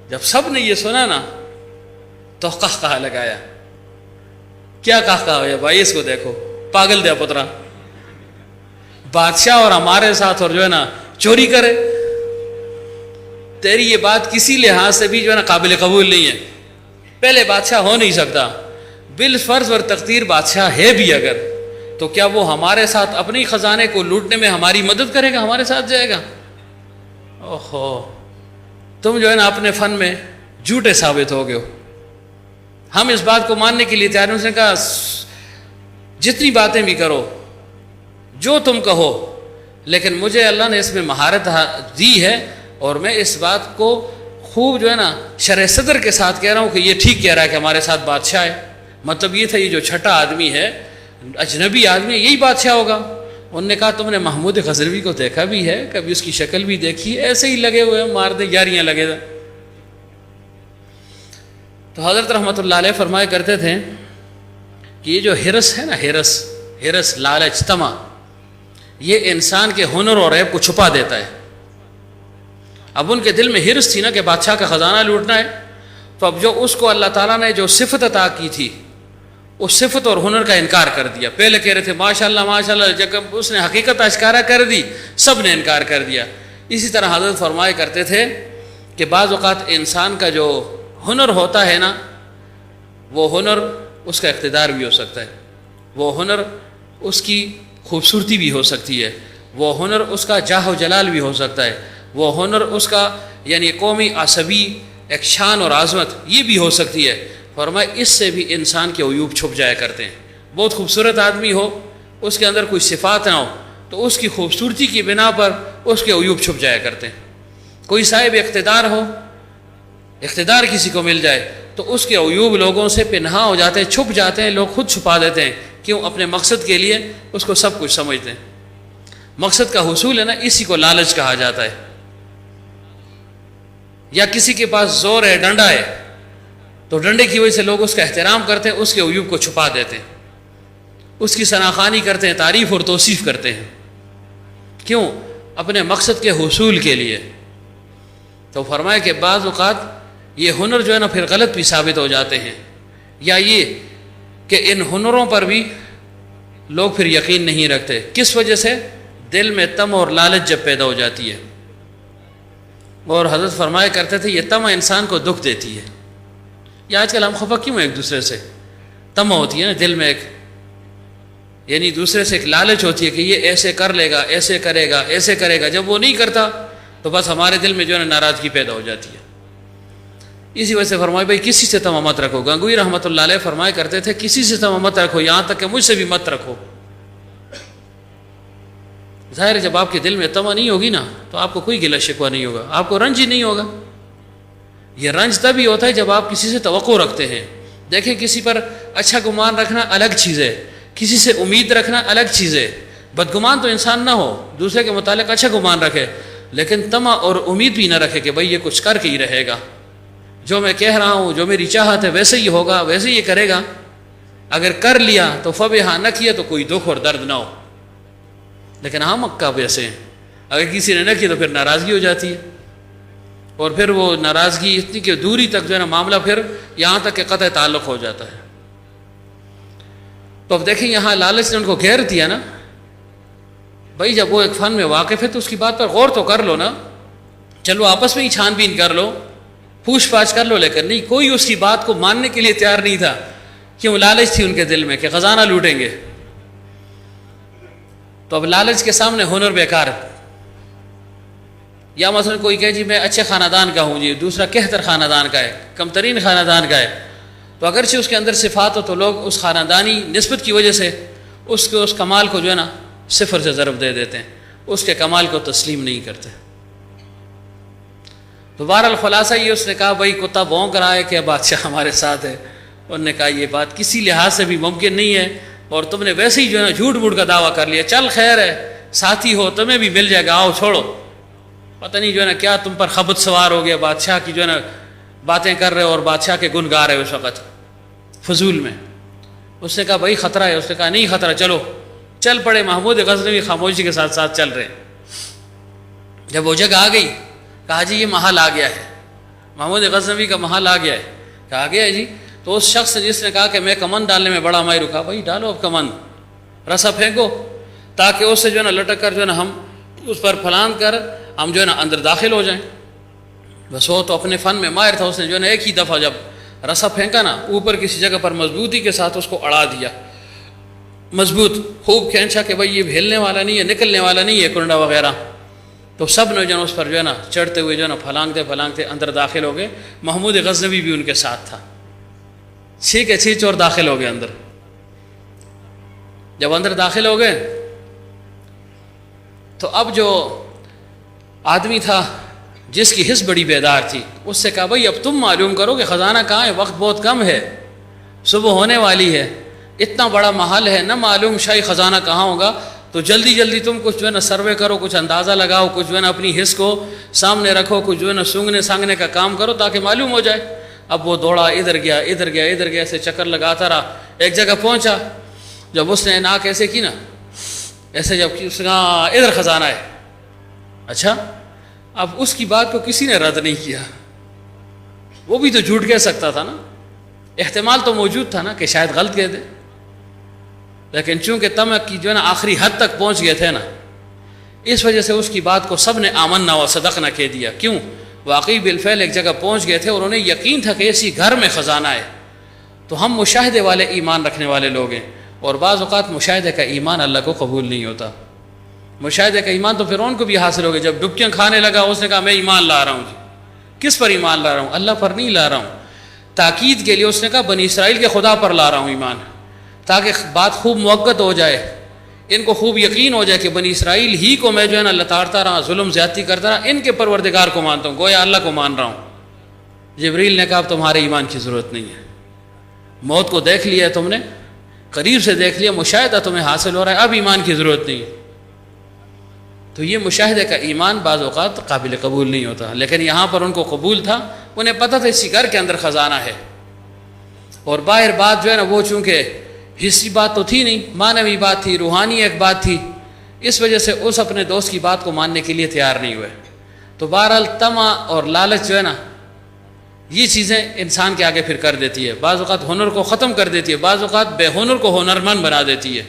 Speaker 1: جب سب نے یہ سنا نا تو قہقہہ لگایا۔ کیا قہقہہ ہوا بھائی؟ اس کو دیکھو، پاگل دیا پترا، بادشاہ اور ہمارے ساتھ اور جو ہے نا چوری کرے، تیری یہ بات کسی لحاظ سے بھی جو ہے نا قابل قبول نہیں ہے۔ پہلے بادشاہ ہو نہیں سکتا، بالفرض اور تقدیر بادشاہ ہے بھی اگر، تو کیا وہ ہمارے ساتھ اپنی خزانے کو لوٹنے میں ہماری مدد کرے گا، ہمارے ساتھ جائے گا؟ اوہو، تم جو ہے نا اپنے فن میں جھوٹے ثابت ہو گئے ہو۔ ہم اس بات کو ماننے کے لیے تیار ہیں۔ اس نے کہا جتنی باتیں بھی کرو، جو تم کہو، لیکن مجھے اللہ نے اس میں مہارت دی ہے، اور میں اس بات کو خوب جو ہے نا شرح صدر کے ساتھ کہہ رہا ہوں کہ یہ ٹھیک کہہ رہا ہے کہ ہمارے ساتھ بادشاہ ہے۔ مطلب یہ تھا یہ جو چھٹا آدمی ہے، اجنبی آدمی، یہی بادشاہ ہوگا۔ انہوں نے کہا تم نے محمود غزنوی کو دیکھا بھی ہے، کبھی اس کی شکل بھی دیکھی؟ ایسے ہی لگے ہوئے ہیں، مار دیں یاریاں لگے تھے۔ تو حضرت رحمۃ اللہ علیہ فرمایا کرتے تھے کہ یہ جو ہرس ہے نا، ہرس، لالچ، طمع، یہ انسان کے ہنر اور عیب کو چھپا دیتا ہے۔ اب ان کے دل میں ہرس تھی نا کہ بادشاہ کا خزانہ لوٹنا ہے، تو اب جو اس کو اللہ تعالیٰ نے جو صفت عطا کی تھی، اس صفت اور ہنر کا انکار کر دیا۔ پہلے کہہ رہے تھے ماشاءاللہ ماشاءاللہ، جب اس نے حقیقت اشکارا کر دی سب نے انکار کر دیا۔ اسی طرح حضرت فرمایا کرتے تھے کہ بعض اوقات انسان کا جو ہنر ہوتا ہے نا، وہ ہنر اس کا اقتدار بھی ہو سکتا ہے، وہ ہنر اس کی خوبصورتی بھی ہو سکتی ہے، وہ ہنر اس کا جاہ و جلال بھی ہو سکتا ہے، وہ ہنر اس کا یعنی قومی عصبی ایک شان اور عظمت یہ بھی ہو سکتی ہے۔ فرمایا اس سے بھی انسان کے عیوب چھپ جایا کرتے ہیں۔ بہت خوبصورت آدمی ہو، اس کے اندر کوئی صفات نہ ہو، تو اس کی خوبصورتی کی بنا پر اس کے عیوب چھپ جایا کرتے ہیں۔ کوئی صاحب اقتدار ہو، اقتدار کسی کو مل جائے تو اس کے عیوب لوگوں سے پنہا ہو جاتے ہیں، چھپ جاتے ہیں، لوگ خود چھپا دیتے ہیں، کیوں؟ اپنے مقصد کے لیے اس کو سب کچھ سمجھتے ہیں۔ مقصد کا حصول ہے نا، اسی کو لالچ کہا جاتا ہے۔ یا کسی کے پاس زور ہے، ڈنڈا ہے، تو ڈنڈے کی وجہ سے لوگ اس کا احترام کرتے ہیں، اس کے عیوب کو چھپا دیتے ہیں، اس کی شناخوانی کرتے ہیں، تعریف اور توصیف کرتے ہیں، کیوں؟ اپنے مقصد کے حصول کے لیے۔ تو فرمایا کہ بعض اوقات یہ ہنر جو ہے نا پھر غلط بھی ثابت ہو جاتے ہیں، یا یہ کہ ان ہنروں پر بھی لوگ پھر یقین نہیں رکھتے۔ کس وجہ سے؟ دل میں طمع اور لالچ جب پیدا ہو جاتی ہے۔ اور حضرت فرمایا کرتے تھے یہ طمع انسان کو دکھ دیتی ہے۔ یہ آج کل ہم خفا کیوں ہیں ایک دوسرے سے؟ طمع ہوتی ہے نا دل میں، ایک یعنی دوسرے سے ایک لالچ ہوتی ہے کہ یہ ایسے کر لے گا، ایسے کرے گا، ایسے کرے گا۔ جب وہ نہیں کرتا تو بس ہمارے دل میں جو ہے نا ناراضگی پیدا ہو جاتی ہے۔ اسی وجہ سے فرمایا بھائی کسی سے طمع مت رکھو۔ گنگوئی رحمۃ اللہ علیہ فرمایا کرتے تھے کسی سے طمع مت رکھو، یہاں تک کہ مجھ سے بھی مت رکھو۔ ظاہر ہے جب آپ کے دل میں طمع نہیں ہوگی نا تو آپ کو کوئی گلہ شکوہ نہیں ہوگا، آپ کو رنج ہی نہیں ہوگا۔ یہ رنج تب ہی ہوتا ہے جب آپ کسی سے توقع رکھتے ہیں۔ دیکھیں کسی پر اچھا گمان رکھنا الگ چیز ہے، کسی سے امید رکھنا الگ چیز ہے۔ بدگمان تو انسان نہ ہو، دوسرے کے متعلق اچھا گمان رکھے، لیکن طمع اور امید بھی نہ رکھے کہ بھئی یہ کچھ کر کے ہی رہے گا، جو میں کہہ رہا ہوں، جو میری چاہت ہے ویسے ہی ہوگا، ویسے ہی یہ کرے گا۔ اگر کر لیا تو فبہا، نہ کیا تو کوئی دکھ اور درد نہ ہو۔ لیکن ہم مکہ ویسے ہیں، اگر کسی نے نہ کی تو پھر ناراضگی ہو جاتی ہے، اور پھر وہ ناراضگی اتنی کہ دوری تک جو ہے نا معاملہ پھر یہاں تک کہ قطع تعلق ہو جاتا ہے۔ تو اب دیکھیں یہاں لالچ نے ان کو گھیر دیا نا۔ بھائی جب وہ ایک فن میں واقف ہے تو اس کی بات پر غور تو کر لو نا، چلو آپس میں ہی چھان بین کر لو، پوچھ پاچھ کر لو، لیکن نہیں، کوئی اس کی بات کو ماننے کے لیے تیار نہیں تھا۔ کیوں؟ لالچ تھی ان کے دل میں کہ خزانہ لوٹیں گے۔ تو اب لالچ کے سامنے ہنر بیکار ہے۔ یا مثلا کوئی کہے جی میں اچھے خاندان کا ہوں، جی دوسرا کہتر خاندان کا ہے، کم ترین خاندان کا ہے، تو اگرچہ اس کے اندر صفات ہو تو لوگ اس خاندانی نسبت کی وجہ سے اس کمال کو جو ہے نا صفر سے ضرب دے دیتے ہیں، اس کے کمال کو تسلیم نہیں کرتے۔ تو بہرحال خلاصہ یہ اس نے کہا بھائی کتا بھونک رہا ہے کہ بادشاہ ہمارے ساتھ ہے۔ انہوں نے کہا یہ بات کسی لحاظ سے بھی ممکن نہیں ہے، اور تم نے ویسے ہی جو ہے نا جھوٹ موٹ کا دعویٰ کر لیا، چل خیر ہے، ساتھی ہو، تمہیں بھی مل جائے گا، آؤ چھوڑو۔ پتہ نہیں جو ہے نا کیا تم پر خبط سوار ہو گیا، بادشاہ کی جو ہے نا باتیں کر رہے ہو اور بادشاہ کے گن گا رہے ہو اس وقت فضول میں۔ اس نے کہا بھائی خطرہ ہے، اس نے کہا نہیں خطرہ، چلو۔ چل پڑے، محمود غزنوی خاموشی کے ساتھ ساتھ چل رہے ہیں۔ جب وہ جگہ آ گئی کہا جی یہ محل آ گیا ہے، محمود غزنوی کا محل آ گیا ہے۔ کہا گیا ہے جی؟ تو اس شخص نے جس نے کہا کہ میں کمند ڈالنے میں بڑا ماہر رکا، بھائی ڈالو اب کمند، رسا پھینکو، تاکہ اس سے جو ہے نا لٹک کر جو ہے نا ہم اس پر پھلان کر ہم جو ہے نا اندر داخل ہو جائیں۔ بس وہ تو اپنے فن میں ماہر تھا، اس نے جو ہے نا ایک ہی دفعہ جب رسا پھینکا نا اوپر کسی جگہ پر مضبوطی کے ساتھ اس کو اڑا دیا، مضبوط خوب کھینچا کہ بھائی یہ بھیلنے والا نہیں ہے، نکلنے والا نہیں ہے کنڈا وغیرہ۔ تو سب نے جو ہے نا اس پر جو ہے نا چڑھتے ہوئے جو ہے نا پھلانگتے پھلانگتے اندر داخل ہو گئے۔ محمود غزنوی بھی ان کے ساتھ تھا، چھینک کے چور داخل ہو گئے اندر۔ جب اندر داخل ہو گئے تو اب جو آدمی تھا جس کی حس بڑی بیدار تھی، اس سے کہا بھائی اب تم معلوم کرو کہ خزانہ کہاں ہے، وقت بہت کم ہے، صبح ہونے والی ہے، اتنا بڑا محل ہے، نہ معلوم شاہی خزانہ کہاں ہوگا، تو جلدی جلدی تم کچھ جو ہے نا سروے کرو، کچھ اندازہ لگاؤ، کچھ جو ہے نا اپنی حس کو سامنے رکھو، کچھ جو ہے نا سونگنے سانگنے کا کام کرو تاکہ معلوم ہو جائے۔ اب وہ دوڑا، ادھر گیا ادھر گیا ادھر گیا، ایسے چکر لگاتا رہا، ایک جگہ پہنچا۔ جب اس نے ناک ایسے کی نا، ایسے جب اس نے کہا ادھر خزانہ ہے۔ اچھا، اب اس کی بات کو کسی نے رد نہیں کیا، وہ بھی تو جھوٹ کہہ سکتا تھا نا، احتمال تو موجود تھا نا کہ شاید غلط کہہ دے، لیکن چونکہ طمع کی جو ہے نا آخری حد تک پہنچ گئے تھے نا، اس وجہ سے اس کی بات کو سب نے آمنا و صدقنا کہہ دیا۔ کیوں؟ واقعی بالفعل ایک جگہ پہنچ گئے تھے اور انہیں یقین تھا کہ اسی گھر میں خزانہ ہے. تو ہم مشاہدے والے ایمان رکھنے والے لوگ ہیں، اور بعض اوقات مشاہدے کا ایمان اللہ کو قبول نہیں ہوتا. مشاہدے کا ایمان تو فرعون کو بھی حاصل ہو گیا. جب ڈبکیاں کھانے لگا اس نے کہا میں ایمان لا رہا ہوں. جی کس پر ایمان لا رہا ہوں؟ اللہ پر نہیں لا رہا ہوں. تاکید کے لیے اس نے کہا بنی اسرائیل کے خدا پر لا رہا ہوں ایمان، تاکہ بات خوب موقت ہو جائے، ان کو خوب یقین ہو جائے کہ بنی اسرائیل ہی کو میں جو ہے نا لتاڑتا رہا، ظلم زیادتی کرتا رہا، ان کے پروردگار کو مانتا ہوں، گویا اللہ کو مان رہا ہوں. جبریل نے کہا اب تمہارے ایمان کی ضرورت نہیں ہے، موت کو دیکھ لیا ہے تم نے، قریب سے دیکھ لیا، مشاہدہ تمہیں حاصل ہو رہا ہے، اب ایمان کی ضرورت نہیں ہے. تو یہ مشاہدے کا ایمان بعض اوقات قابل قبول نہیں ہوتا، لیکن یہاں پر ان کو قبول تھا. انہیں پتہ تھا اسی گھر کے اندر خزانہ ہے، اور باہر بات جو ہے نا وہ چونکہ حصی بات تو تھی نہیں، معنوی بات تھی، روحانی ایک بات تھی، اس وجہ سے اس اپنے دوست کی بات کو ماننے کے لیے تیار نہیں ہوئے. تو بہرحال طمع اور لالچ جو ہے نا یہ چیزیں انسان کے آگے پھر کر دیتی ہے. بعض اوقات ہنر کو ختم کر دیتی ہے، بعض اوقات بے ہنر کو ہنرمند بنا دیتی ہے.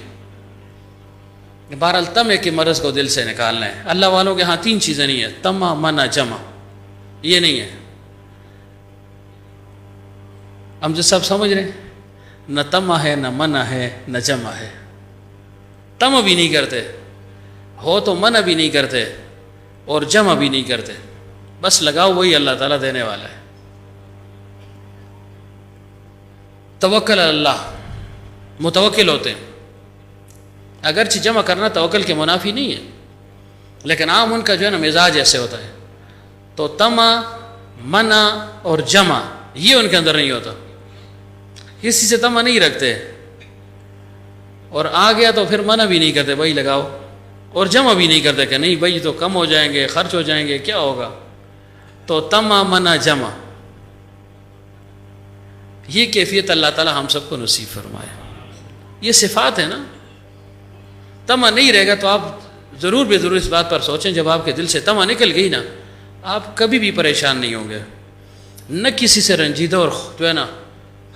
Speaker 1: بہرحال طمع کے مرض کو دل سے نکالنا ہے. اللہ والوں کے ہاں تین چیزیں نہیں ہیں، طمع، منع، جمع، یہ نہیں ہے. ہم جو سب سمجھ رہے ہیں نہ طمع ہے، نہ منع ہے، نہ جمع ہے. طمع بھی نہیں کرتے، ہو تو منع بھی نہیں کرتے، اور جمع بھی نہیں کرتے. بس لگاؤ وہی اللہ تعالیٰ دینے والا ہے. توکل اللہ، متوکل ہوتے ہیں. اگرچہ جمع کرنا توکل کے منافی نہیں ہے، لیکن عام ان کا جو ہے نا مزاج ایسے ہوتا ہے. تو طمع، منع اور جمع یہ ان کے اندر نہیں ہوتا، کسی سے طمع نہیں رکھتے، اور آ گیا تو پھر منع بھی نہیں کرتے بھائی لگاؤ، اور جمع بھی نہیں کرتے کہ نہیں بھائی تو کم ہو جائیں گے، خرچ ہو جائیں گے، کیا ہوگا. تو طمع، منع، جمع، یہ کیفیت اللہ تعالی ہم سب کو نصیب فرمائے. یہ صفات ہے نا. طمع نہیں رہے گا تو آپ ضرور بے ضرور اس بات پر سوچیں، جب آپ کے دل سے طمع نکل گئی نا آپ کبھی بھی پریشان نہیں ہوں گے، نہ کسی سے رنجیدہ اور جو ہے نا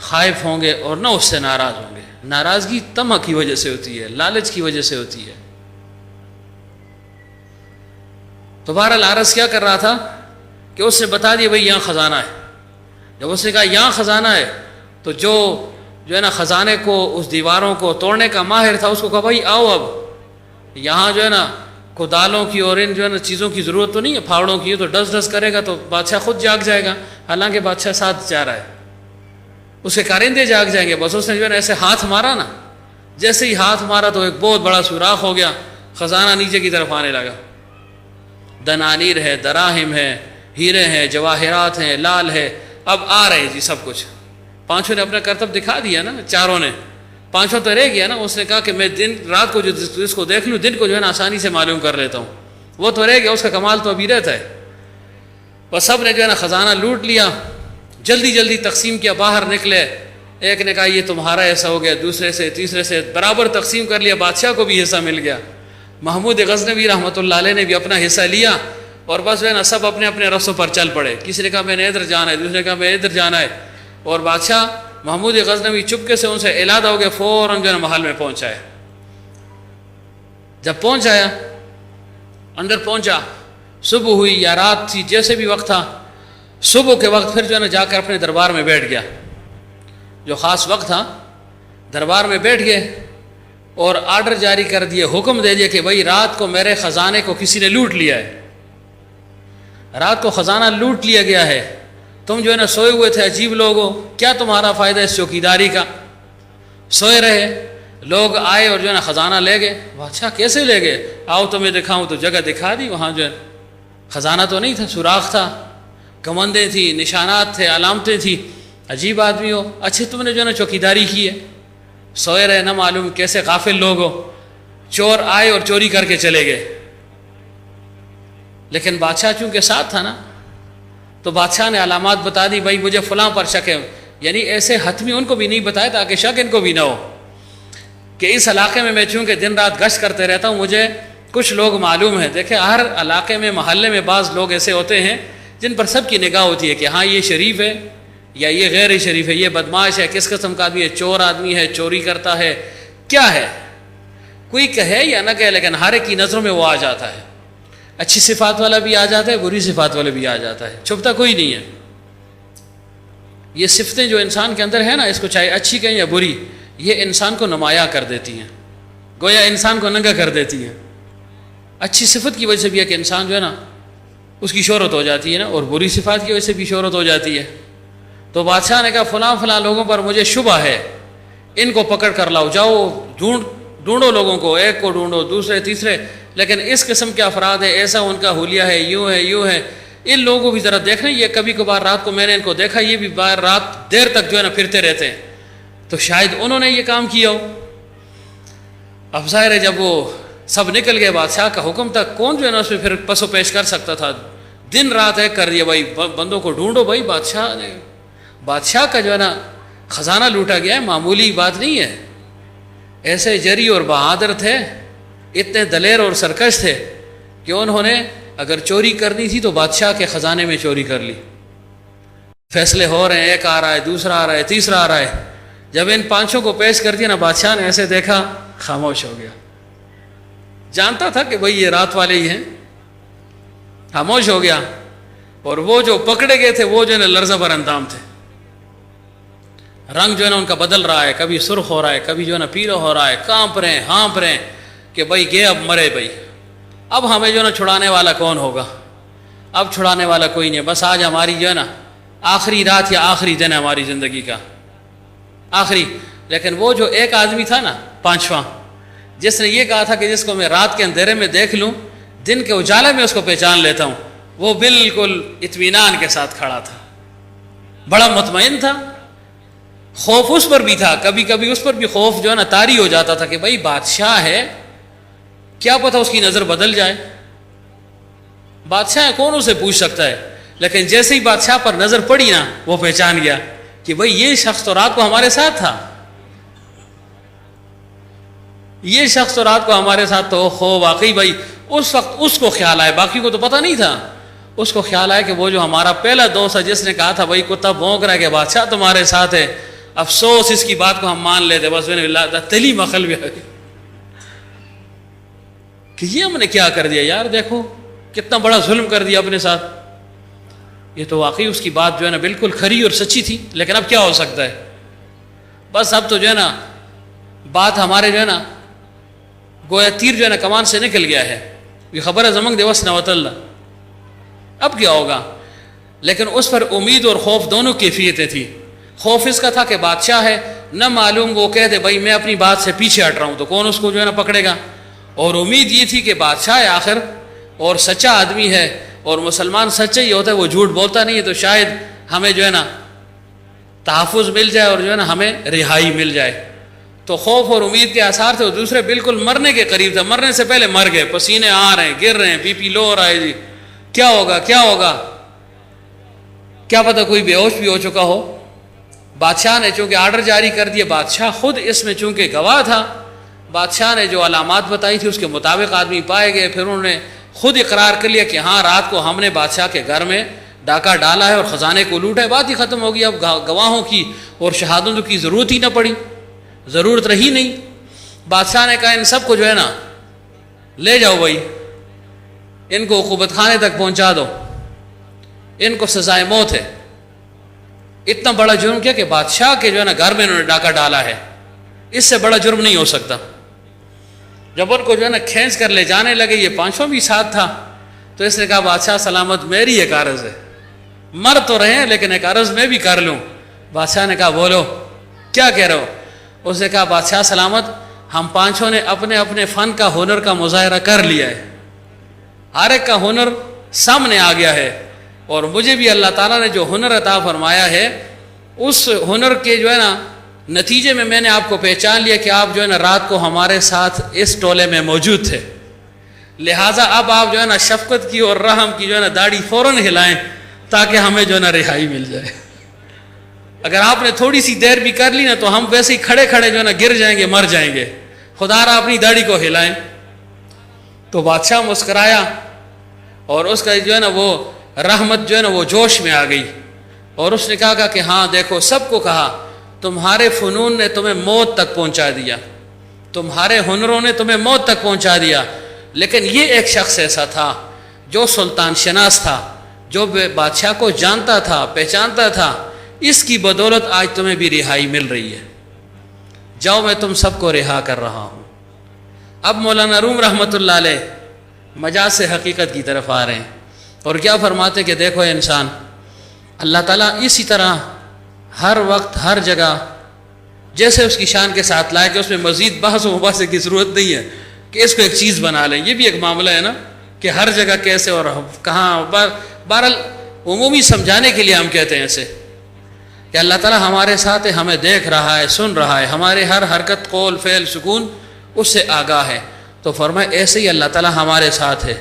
Speaker 1: خائف ہوں گے، اور نہ اس سے ناراض ہوں گے. ناراضگی طمع کی وجہ سے ہوتی ہے، لالچ کی وجہ سے ہوتی ہے. تو بہرحال عرض کیا کر رہا تھا کہ اس نے بتا دیا بھائی یہاں خزانہ ہے. جب اس نے کہا یہاں خزانہ ہے تو جو ہے نا خزانے کو، اس دیواروں کو توڑنے کا ماہر تھا، اس کو کہا بھائی آؤ اب یہاں جو ہے نا کدالوں کی اور ان جو ہے نا چیزوں کی ضرورت تو نہیں ہے، پھاوڑوں کی، تو ڈس ڈس کرے گا تو بادشاہ خود جاگ جائے گا. حالانکہ بادشاہ ساتھ جا رہا ہے، اس کے کارندے جاگ جائیں گے. بس اس نے جو ہے نا ایسے ہاتھ مارا نا، جیسے ہی ہاتھ مارا تو ایک بہت بڑا سوراخ ہو گیا، خزانہ نیچے کی طرف آنے لگا. دنانیر ہے، دراہم ہے، ہیرے ہیں، جواہرات ہیں، لال ہے، اب آ رہے جی سب کچھ. پانچوں نے اپنا کرتب دکھا دیا نا، چاروں نے، پانچوں تو رہ گیا نا. اس نے کہا کہ میں دن رات کو جو اس کو دیکھ لوں، دن کو جو ہے نا آسانی سے معلوم کر لیتا ہوں، وہ تو رہ گیا، اس کا کمال تو ابھی رہتا ہے. بس سب نے جو ہے نا خزانہ لوٹ لیا، جلدی جلدی تقسیم کیا، باہر نکلے. ایک نے کہا یہ تمہارا ایسا ہو گیا، دوسرے سے، تیسرے سے، برابر تقسیم کر لیا. بادشاہ کو بھی حصہ مل گیا. محمود غزنوی رحمۃ اللہ علیہ نے بھی اپنا حصہ لیا، اور بس جو ہے نا سب اپنے اپنے رستوں پر چل پڑے. کسی نے کہا میں نے ادھر جانا ہے، دوسرے نے کہا میں ادھر جانا ہے. اور بادشاہ محمود غزنوی چپکے سے ان سے علادہ ہو گیا، فوراً جو ہے نا محل میں پہنچا ہے. جب پہنچ آیا، اندر پہنچا، صبح ہوئی یا رات تھی، جیسے بھی وقت تھا، صبح کے وقت پھر جو ہے نا جا کر اپنے دربار میں بیٹھ گیا. جو خاص وقت تھا دربار میں بیٹھ گئے، اور آرڈر جاری کر دیے، حکم دے دیا کہ بھائی رات کو میرے خزانے کو کسی نے لوٹ لیا ہے، رات کو خزانہ لوٹ لیا گیا ہے. تم جو ہے نا سوئے ہوئے تھے، عجیب لوگ ہو، کیا تمہارا فائدہ اس چوکیداری کا؟ سوئے رہے، لوگ آئے اور جو ہے نا خزانہ لے گئے. بادشاہ کیسے لے گئے؟ آؤ تمہیں دکھاؤں. تو جگہ دکھا دی، وہاں جو ہے خزانہ تو نہیں تھا، سوراخ تھا، کمندیں تھی، نشانات تھے، علامتیں تھیں. عجیب آدمی ہو، اچھے تم نے جو ہے نا چوکیداری کی ہے. سوئے رہے، نہ معلوم کیسے غافل لوگ ہو. چور آئے اور چوری کر کے چلے گئے. لیکن بادشاہ چونکہ ساتھ تھا نا، تو بادشاہ نے علامات بتا دی، بھائی مجھے فلاں پر شک ہے. یعنی ایسے حتمی ان کو بھی نہیں بتایا تاکہ شک ان کو بھی نہ ہو کہ اس علاقے میں چونکہ دن رات گشت کرتے رہتا ہوں، مجھے کچھ لوگ معلوم ہیں. دیکھیں ہر علاقے میں، محلے میں بعض لوگ ایسے ہوتے ہیں جن پر سب کی نگاہ ہوتی ہے کہ ہاں یہ شریف ہے یا یہ غیر شریف ہے، یہ بدماش ہے، کس قسم کا آدمی ہے، چور آدمی ہے، چوری کرتا ہے، کیا ہے. کوئی کہے یا نہ کہے لیکن ہر ایک کی نظروں میں وہ آ جاتا ہے. اچھی صفات والا بھی آ جاتا ہے، بری صفات والا بھی آ جاتا ہے، چھپتا کوئی نہیں ہے۔ یہ صفتیں جو انسان کے اندر ہے نا، اس کو چاہے اچھی کہیں یا بری، یہ انسان کو نمایاں کر دیتی ہیں، گویا انسان کو ننگا کر دیتی ہیں۔ اچھی صفت کی وجہ سے بھی ہے کہ انسان جو ہے نا اس کی شہرت ہو جاتی ہے نا، اور بری صفات کی وجہ سے بھی شہرت ہو جاتی ہے۔ تو بادشاہ نے کہا فلاں فلاں لوگوں پر مجھے شبہ ہے، ان کو پکڑ کر لاؤ، جاؤ ڈھونڈو لوگوں کو، ایک کو ڈھونڈو، دوسرے تیسرے، لیکن اس قسم کے افراد ہے، ایسا ان کا حلیہ ہے، یوں ہے، ان لوگوں کو بھی ذرا دیکھنا۔ یہ کبھی کبھار رات کو میں نے ان کو دیکھا، یہ بھی رات دیر تک جو ہے نا پھرتے رہتے ہیں، تو شاید انہوں نے یہ کام کیا ہو۔ اب ظاہر ہے جب وہ سب نکل گئے، بادشاہ کا حکم تھا، کون جو ہے نا اس میں پھر پس و پیش کر سکتا تھا؟ دن رات ایک کر دیا، بھائی بندوں کو ڈھونڈو، بھائی بادشاہ کا جو ہے نا خزانہ لوٹا گیا ہے، معمولی بات نہیں ہے۔ ایسے جری اور بہادر تھے، اتنے دلیر اور سرکش تھے کہ انہوں نے اگر چوری کرنی تھی تو بادشاہ کے خزانے میں چوری کر لی۔ فیصلے ہو رہے ہیں، ایک آ رہا ہے، دوسرا آ رہا ہے، تیسرا آ رہا ہے، جب ان پانچوں کو پیش کر دیا نا، بادشاہ نے ایسے دیکھا، خاموش ہو گیا۔ جانتا تھا کہ بھئی یہ رات والے ہی ہیں، خاموش ہو گیا۔ اور وہ جو پکڑے گئے تھے وہ جو ہے نا لرزہ بر اندام تھے، رنگ جو ہے نا ان کا بدل رہا ہے، کبھی سرخ ہو رہا ہے، کبھی جو ہے نا پیلا ہو رہا ہے، کانپ رہے ہیں، ہانپ رہے ہیں کہ بھئی گئے، اب مرے بھئی، اب ہمیں جو ہے نا چھڑانے والا کون ہوگا؟ اب چھڑانے والا کوئی نہیں، بس آج ہماری جو ہے نا آخری رات یا آخری دن ہے ہماری زندگی کا، آخری۔ لیکن وہ جو ایک آدمی تھا نا، پانچواں، جس نے یہ کہا تھا کہ جس کو میں رات کے اندھیرے میں دیکھ لوں، دن کے اجالے میں اس کو پہچان لیتا ہوں، وہ بالکل اطمینان کے ساتھ کھڑا تھا، بڑا مطمئن تھا۔ خوف اس پر بھی تھا، کبھی کبھی اس پر بھی خوف جو ہے نا طاری ہو جاتا تھا کہ بھائی بادشاہ ہے، کیا پتہ اس کی نظر بدل جائے، بادشاہ ہے، کون اسے پوچھ سکتا ہے؟ لیکن جیسے ہی بادشاہ پر نظر پڑی نا، وہ پہچان گیا کہ بھئی یہ شخص تو رات کو ہمارے ساتھ تھا، یہ شخص تو رات کو ہمارے ساتھ تو واقعی بھائی اس وقت اس کو خیال آیا، باقی کو تو پتہ نہیں تھا، اس کو خیال آیا کہ وہ جو ہمارا پہلا دوست ہے جس نے کہا تھا بھائی کتا بھونک رہا ہے کہ بادشاہ تمہارے ساتھ ہے، افسوس اس کی بات کو ہم مان لیتے، بس تلی مخل بھی کہ یہ ہم نے کیا کر دیا یار، دیکھو کتنا بڑا ظلم کر دیا اپنے ساتھ۔ یہ تو واقعی اس کی بات جو ہے نا بالکل کھری اور سچی تھی، لیکن اب کیا ہو سکتا ہے؟ بس اب تو جو ہے نا بات ہمارے جو ہے نا گویا تیر جو ہے نا کمان سے نکل گیا ہے، یہ خبر ہے زمنگ دیوس نوت اللہ، اب کیا ہوگا؟ لیکن اس پر امید اور خوف دونوں کیفیتیں تھیں۔ خوف اس کا تھا کہ بادشاہ ہے، نہ معلوم وہ کہہ دے بھائی میں اپنی بات سے پیچھے ہٹ رہا ہوں تو کون اس کو جو ہے نا پکڑے گا، اور امید یہ تھی کہ بادشاہ ہے آخر اور سچا آدمی ہے، اور مسلمان سچا ہی ہوتا ہے، وہ جھوٹ بولتا نہیں ہے، تو شاید ہمیں جو ہے نا تحفظ مل جائے اور جو ہے نا ہمیں رہائی مل جائے۔ تو خوف اور امید کے آثار تھے، اور دوسرے بالکل مرنے کے قریب تھا، مرنے سے پہلے مر گئے، پسینے آ رہے ہیں، گر رہے ہیں، بی پی لو ہو رہا ہے، جی کیا ہوگا کیا ہوگا، کیا پتہ کوئی بے ہوش بھی ہو چکا ہو۔ بادشاہ نے چونکہ آرڈر جاری کر دیا، بادشاہ خود اس میں چونکہ گواہ تھا، بادشاہ نے جو علامات بتائی تھی اس کے مطابق آدمی پائے گئے، پھر انہوں نے خود اقرار کر لیا کہ ہاں رات کو ہم نے بادشاہ کے گھر میں ڈاکہ ڈالا ہے اور خزانے کو لوٹا ہے، بات ہی ختم ہو گئی۔ اب گواہوں کی اور شہادتوں کی ضرورت ہی نہ پڑی، ضرورت رہی نہیں۔ بادشاہ نے کہا ان سب کو جو ہے نا لے جاؤ بھائی، ان کو عقوبت خانے تک پہنچا دو، ان کو سزائے موت ہے۔ اتنا بڑا جرم کیا کہ بادشاہ کے جو ہے نا گھر میں انہوں نے ڈاکہ ڈالا ہے، اس سے بڑا جرم نہیں ہو سکتا۔ جب ان کو جو ہے نا کھینچ کر لے جانے لگے، یہ پانچوں بھی ساتھ تھا، تو اس نے کہا بادشاہ سلامت، میری ایک عرض ہے، مر تو رہے ہیں لیکن ایک عرض میں بھی کر لوں۔ بادشاہ نے کہا بولو کیا کہہ رہے ہو؟ اس نے کہا بادشاہ سلامت، ہم پانچوں نے اپنے اپنے فن کا ہنر کا مظاہرہ کر لیا ہے، ہر ایک کا ہنر سامنے آ گیا ہے، اور مجھے بھی اللہ تعالیٰ نے جو ہنر عطا فرمایا ہے اس ہنر کے جو ہے نا نتیجے میں نے آپ کو پہچان لیا کہ آپ جو ہے نا رات کو ہمارے ساتھ اس ٹولے میں موجود تھے، لہٰذا اب آپ جو ہے نا شفقت کی اور رحم کی جو ہے نا داڑھی فوراً ہلائیں تاکہ ہمیں جو ہے نا رہائی مل جائے۔ اگر آپ نے تھوڑی سی دیر بھی کر لی نا تو ہم ویسے ہی کھڑے کھڑے جو ہے نا گر جائیں گے، مر جائیں گے، خدا را اپنی داڑھی کو ہلائیں۔ تو بادشاہ مسکرایا اور اس کا جو ہے نا وہ رحمت جو ہے نا وہ جوش میں آ گئی، اور اس نے کہا کہ ہاں دیکھو، سب کو کہا تمہارے فنون نے تمہیں موت تک پہنچا دیا، تمہارے ہنروں نے تمہیں موت تک پہنچا دیا، لیکن یہ ایک شخص ایسا تھا جو سلطان شناس تھا، جو بادشاہ کو جانتا تھا، پہچانتا تھا، اس کی بدولت آج تمہیں بھی رہائی مل رہی ہے۔ جاؤ میں تم سب کو رہا کر رہا ہوں۔ اب مولانا روم رحمۃ اللہ علیہ مجاز سے حقیقت کی طرف آ رہے ہیں اور کیا فرماتے کہ دیکھو انسان، اللہ تعالیٰ اسی طرح ہر وقت ہر جگہ جیسے اس کی شان کے ساتھ لائے کہ اس میں مزید بحث و مباحثے کی ضرورت نہیں ہے کہ اس کو ایک چیز بنا لیں۔ یہ بھی ایک معاملہ ہے نا کہ ہر جگہ کیسے اور کہاں، بہرحال عمومی سمجھانے کے لیے ہم کہتے ہیں ایسے کہ اللہ تعالیٰ ہمارے ساتھ ہے، ہمیں دیکھ رہا ہے، سن رہا ہے، ہمارے ہر حرکت، قول، فعل، سکون اس سے آگاہ ہے۔ تو فرمائے ایسے ہی اللہ تعالیٰ ہمارے ساتھ ہے۔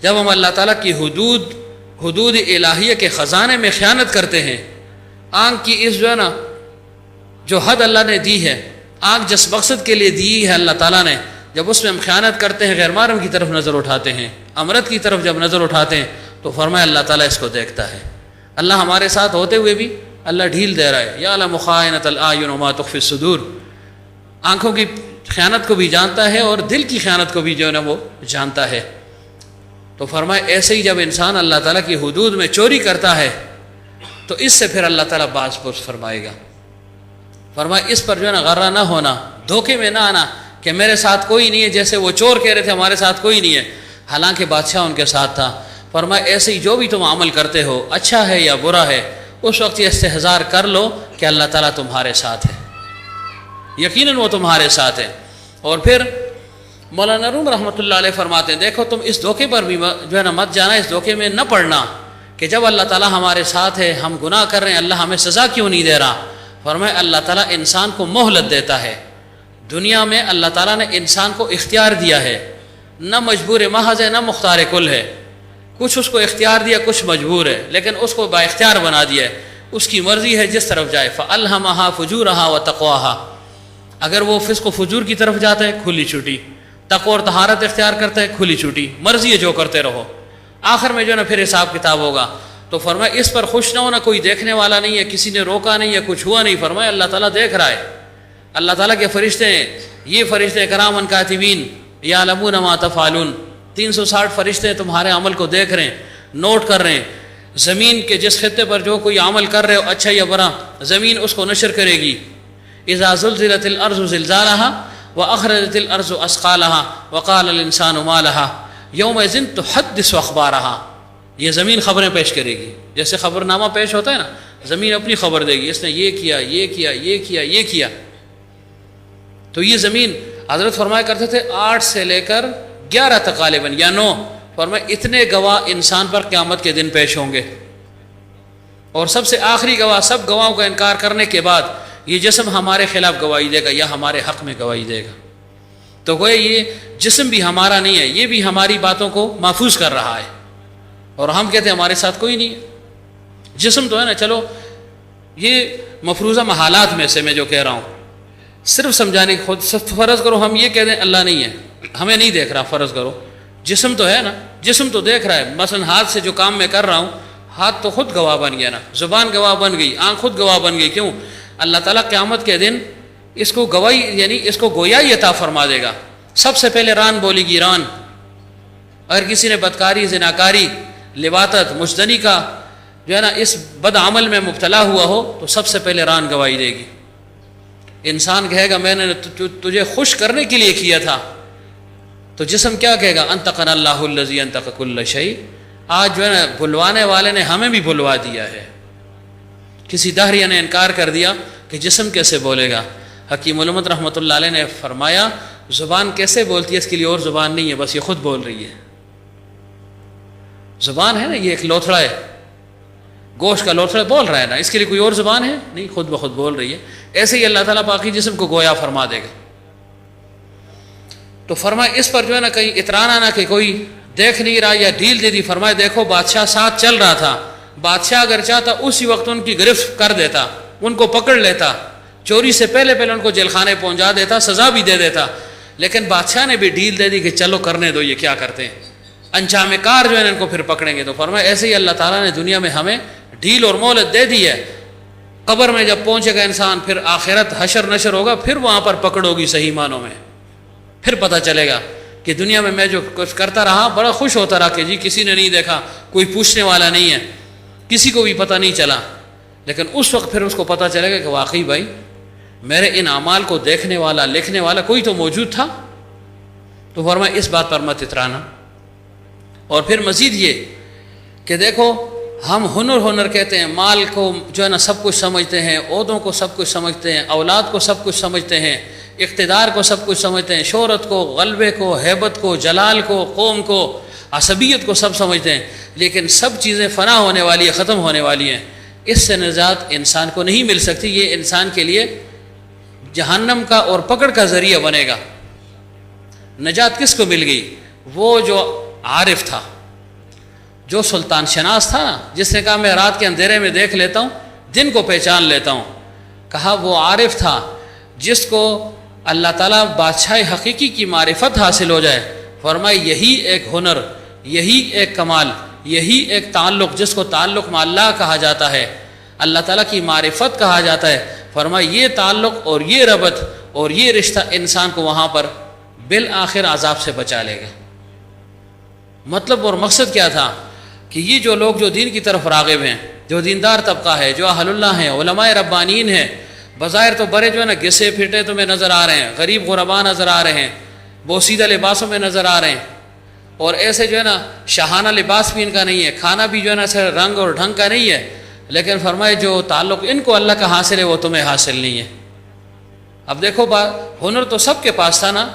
Speaker 1: جب ہم اللہ تعالیٰ کی حدود الہیہ کے خزانے میں خیانت کرتے ہیں، آنکھ کی اس جو ہے نا جو حد اللہ نے دی ہے، آنکھ جس مقصد کے لیے دی ہے اللہ تعالیٰ نے، جب اس میں ہم خیانت کرتے ہیں، غیر محرم کی طرف نظر اٹھاتے ہیں، امرت کی طرف جب نظر اٹھاتے ہیں، تو فرمایا اللہ تعالیٰ اس کو دیکھتا ہے۔ اللہ ہمارے ساتھ ہوتے ہوئے بھی اللہ ڈھیل دے رہا ہے۔ یعلم خائنۃ الاعین وما تخفی الصدور، آنکھوں کی خیانت کو بھی جانتا ہے اور دل کی خیانت کو بھی جو ہے نا وہ جانتا ہے۔ تو فرمایا ایسے ہی جب انسان اللہ تعالیٰ کی حدود میں چوری کرتا ہے تو اس سے پھر اللہ تعالیٰ باز پرس فرمائے گا۔ فرمایا اس پر جو ہے نا غرہ نہ ہونا، دھوکے میں نہ آنا کہ میرے ساتھ کوئی نہیں ہے، جیسے وہ چور کہہ رہے تھے ہمارے ساتھ کوئی نہیں ہے، حالانکہ بادشاہ ان کے ساتھ تھا۔ فرمایا ایسے ہی جو بھی تم عمل کرتے ہو، اچھا ہے یا برا ہے، اس وقت یہ استحضار کر لو کہ اللہ تعالیٰ تمہارے ساتھ ہے، یقیناً وہ تمہارے ساتھ ہے۔ اور پھر مولانا روم رحمۃ اللہ علیہ فرماتے ہیں دیکھو تم اس دھوکے پر بھی جو ہے نا مت جانا، اس دھوکے میں نہ پڑنا کہ جب اللہ تعالیٰ ہمارے ساتھ ہے، ہم گناہ کر رہے ہیں، اللہ ہمیں سزا کیوں نہیں دے رہا۔ فرمایا اللہ تعالیٰ انسان کو مہلت دیتا ہے۔ دنیا میں اللہ تعالیٰ نے انسان کو اختیار دیا ہے، نہ مجبور محض ہے نہ مختار کل ہے، کچھ اس کو اختیار دیا، کچھ مجبور ہے، لیکن اس کو با اختیار بنا دیا ہے، اس کی مرضی ہے جس طرف جائے۔ فَأَلْهَمَهَا فُجُورَهَا وَتَقْوَاهَا، اگر وہ فسق و فجور کی طرف جاتا ہے کھلی چھٹی، تقوی اور طہارت اختیار کرتا ہے کھلی چھٹی، مرضی ہے جو کرتے رہو، آخر میں جو ہے نا پھر حساب کتاب ہوگا۔ تو فرمایا اس پر خوش نہ ہونا، کوئی دیکھنے والا نہیں ہے، کسی نے روکا نہیں ہے، کچھ ہوا نہیں۔ فرمایا اللہ تعالیٰ دیکھ رہا ہے، اللہ تعالیٰ کے فرشتے ہیں، یہ فرشتے کرامن کاتبین یعلمون ما تفعلون، 360 فرشتے تمہارے عمل کو دیکھ رہے ہیں، نوٹ کر رہے ہیں۔ زمین کے جس خطے پر جو کوئی عمل کر رہے ہو، اچھا یا برا، زمین اس کو نشر کرے گی۔ اذا زلزلت الارض زلزالها واخرجت الارض اثقالها وقال الانسان ما لها يومئذ تحدث اخبارها، یہ زمین خبریں پیش کرے گی، جیسے خبر نامہ پیش ہوتا ہے نا، زمین اپنی خبر دے گی، اس نے یہ کیا، یہ کیا، یہ کیا، یہ کیا۔ تو یہ زمین حضرت فرمایا کرتے تھے 8 سے لے کر 11 تک غالباً یا 9، فرمایا اتنے گواہ انسان پر قیامت کے دن پیش ہوں گے، اور سب سے آخری گواہ، سب گواہوں کا انکار کرنے کے بعد یہ جسم ہمارے خلاف گواہی دے گا یا ہمارے حق میں گواہی دے گا۔ تو گویا یہ جسم بھی ہمارا نہیں ہے، یہ بھی ہماری باتوں کو محفوظ کر رہا ہے، اور ہم کہتے ہیں ہمارے ساتھ کوئی نہیں ہے۔ جسم تو ہے نا، چلو یہ مفروضہ محالات میں سے میں جو کہہ رہا ہوں، صرف سمجھانے کی، خود فرض کرو ہم یہ کہہ دیں اللہ نہیں ہے، ہمیں نہیں دیکھ رہا، فرض کرو جسم تو ہے نا، جسم تو دیکھ رہا ہے۔ مثلا ہاتھ سے جو کام میں کر رہا ہوں، ہاتھ تو خود گواہ بن گیا نا، زبان گواہ بن گئی، آنکھ خود گواہ بن گئی۔ کیوں؟ اللہ تعالیٰ قیامت کے دن اس کو گواہی، یعنی اس کو گویائی عطا فرما دے گا۔ سب سے پہلے ران بولے گی، ران۔ اگر کسی نے بدکاری، زناکاری، لواطت، مجدنی کا جو ہے نا اس بد عمل میں مبتلا ہوا ہو تو سب سے پہلے ران گواہی دے گی۔ انسان کہے گا میں نے تجھے خوش کرنے کے لیے کیا تھا، تو جسم کیا کہے گا؟ انطقنا اللہ الذی انطق کل شیء، آج جو ہے نا بھلوانے والے نے ہمیں بھی بھلوا دیا ہے۔ کسی دہریہ نے انکار کر دیا کہ جسم کیسے بولے گا۔ حکیم علمت رحمۃ اللہ علیہ نے فرمایا زبان کیسے بولتی ہے، اس کے لیے اور زبان نہیں ہے، بس یہ خود بول رہی ہے۔ زبان ہے نا، یہ ایک لوتھڑا ہے، گوشت کا لوتھڑا بول رہا ہے نا، اس کے لیے کوئی اور زبان ہے نہیں، خود بخود بول رہی ہے۔ ایسے ہی اللہ تعالیٰ باقی جسم کو گویا فرما دے گا۔ تو فرمایا اس پر جو ہے نا کہیں اترانا نہ کہ کوئی دیکھ نہیں رہا یا ڈھیل دے دی۔ فرمایا دیکھو بادشاہ ساتھ چل رہا تھا، بادشاہ اگر چاہتا اسی وقت ان کی گرفت کر دیتا، ان کو پکڑ لیتا، چوری سے پہلے ان کو جیل خانے پہنچا دیتا، سزا بھی دے دیتا، لیکن بادشاہ نے بھی ڈھیل دے دی کہ چلو کرنے دو، یہ کیا کرتے ہیں، انجام کار جو ہے ان کو پھر پکڑیں گے۔ تو فرمایا ایسے ہی اللہ تعالیٰ نے دنیا میں ہمیں ڈھیل اور مہلت دے دی ہے۔ قبر میں جب پہنچے گا انسان، پھر آخرت حشر نشر ہوگا، پھر وہاں پر پکڑ ہوگی صحیح معنوں میں، پھر پتہ چلے گا کہ دنیا میں جو کچھ کرتا رہا بڑا خوش ہوتا رہا کہ جی کسی نے نہیں دیکھا، کوئی پوچھنے والا نہیں ہے، کسی کو بھی پتہ نہیں چلا. لیکن اس وقت پھر اس کو پتہ چلے گا کہ واقعی بھائی میرے ان اعمال کو دیکھنے والا لکھنے والا کوئی تو موجود تھا. تو فرمایا اس بات پر مت اترانا. اور پھر مزید یہ کہ دیکھو ہم ہنر کہتے ہیں، مال کو جو ہے نا سب کچھ سمجھتے ہیں، عہدوں کو سب کچھ سمجھتے ہیں، اولاد کو سب کچھ سمجھتے ہیں، اقتدار کو سب کچھ سمجھتے ہیں، شہرت کو، غلبے کو، ہیبت کو، جلال کو، قوم کو، عصبیت کو سب سمجھتے ہیں. لیکن سب چیزیں فنا ہونے والی ہیں، ختم ہونے والی ہیں. اس سے نجات انسان کو نہیں مل سکتی. یہ انسان کے لیے جہنم کا اور پکڑ کا ذریعہ بنے گا. نجات کس کو مل گئی؟ وہ جو عارف تھا، جو سلطان شناس تھا نا، جس نے کہا میں رات کے اندھیرے میں دیکھ لیتا ہوں، دن کو پہچان لیتا ہوں. کہا وہ عارف تھا جس کو اللہ تعالیٰ بادشاہ حقیقی کی معرفت حاصل ہو جائے. فرمائے یہی ایک ہنر، یہی ایک کمال، یہی ایک تعلق جس کو تعلق مع اللہ کہا جاتا ہے، اللہ تعالیٰ کی معرفت کہا جاتا ہے. فرمائے یہ تعلق اور یہ ربط اور یہ رشتہ انسان کو وہاں پر بالآخر عذاب سے بچا لے گا. مطلب اور مقصد کیا تھا کہ یہ جو لوگ جو دین کی طرف راغب ہیں، جو دیندار طبقہ ہے، جو اہل اللہ ہیں، علماء ربانین ہیں، بظاہر تو بڑے جو ہے نا گھسے پھٹے تمہیں نظر آ رہے ہیں، غریب غربا نظر آ رہے ہیں، بوسیدہ لباسوں میں نظر آ رہے ہیں، اور ایسے جو ہے نا شاہانہ لباس بھی ان کا نہیں ہے، کھانا بھی جو ہے نا صرف رنگ اور ڈھنگ کا نہیں ہے. لیکن فرمائے جو تعلق ان کو اللہ کا حاصل ہے وہ تمہیں حاصل نہیں ہے. اب دیکھو ہنر تو سب کے پاس تھا نا،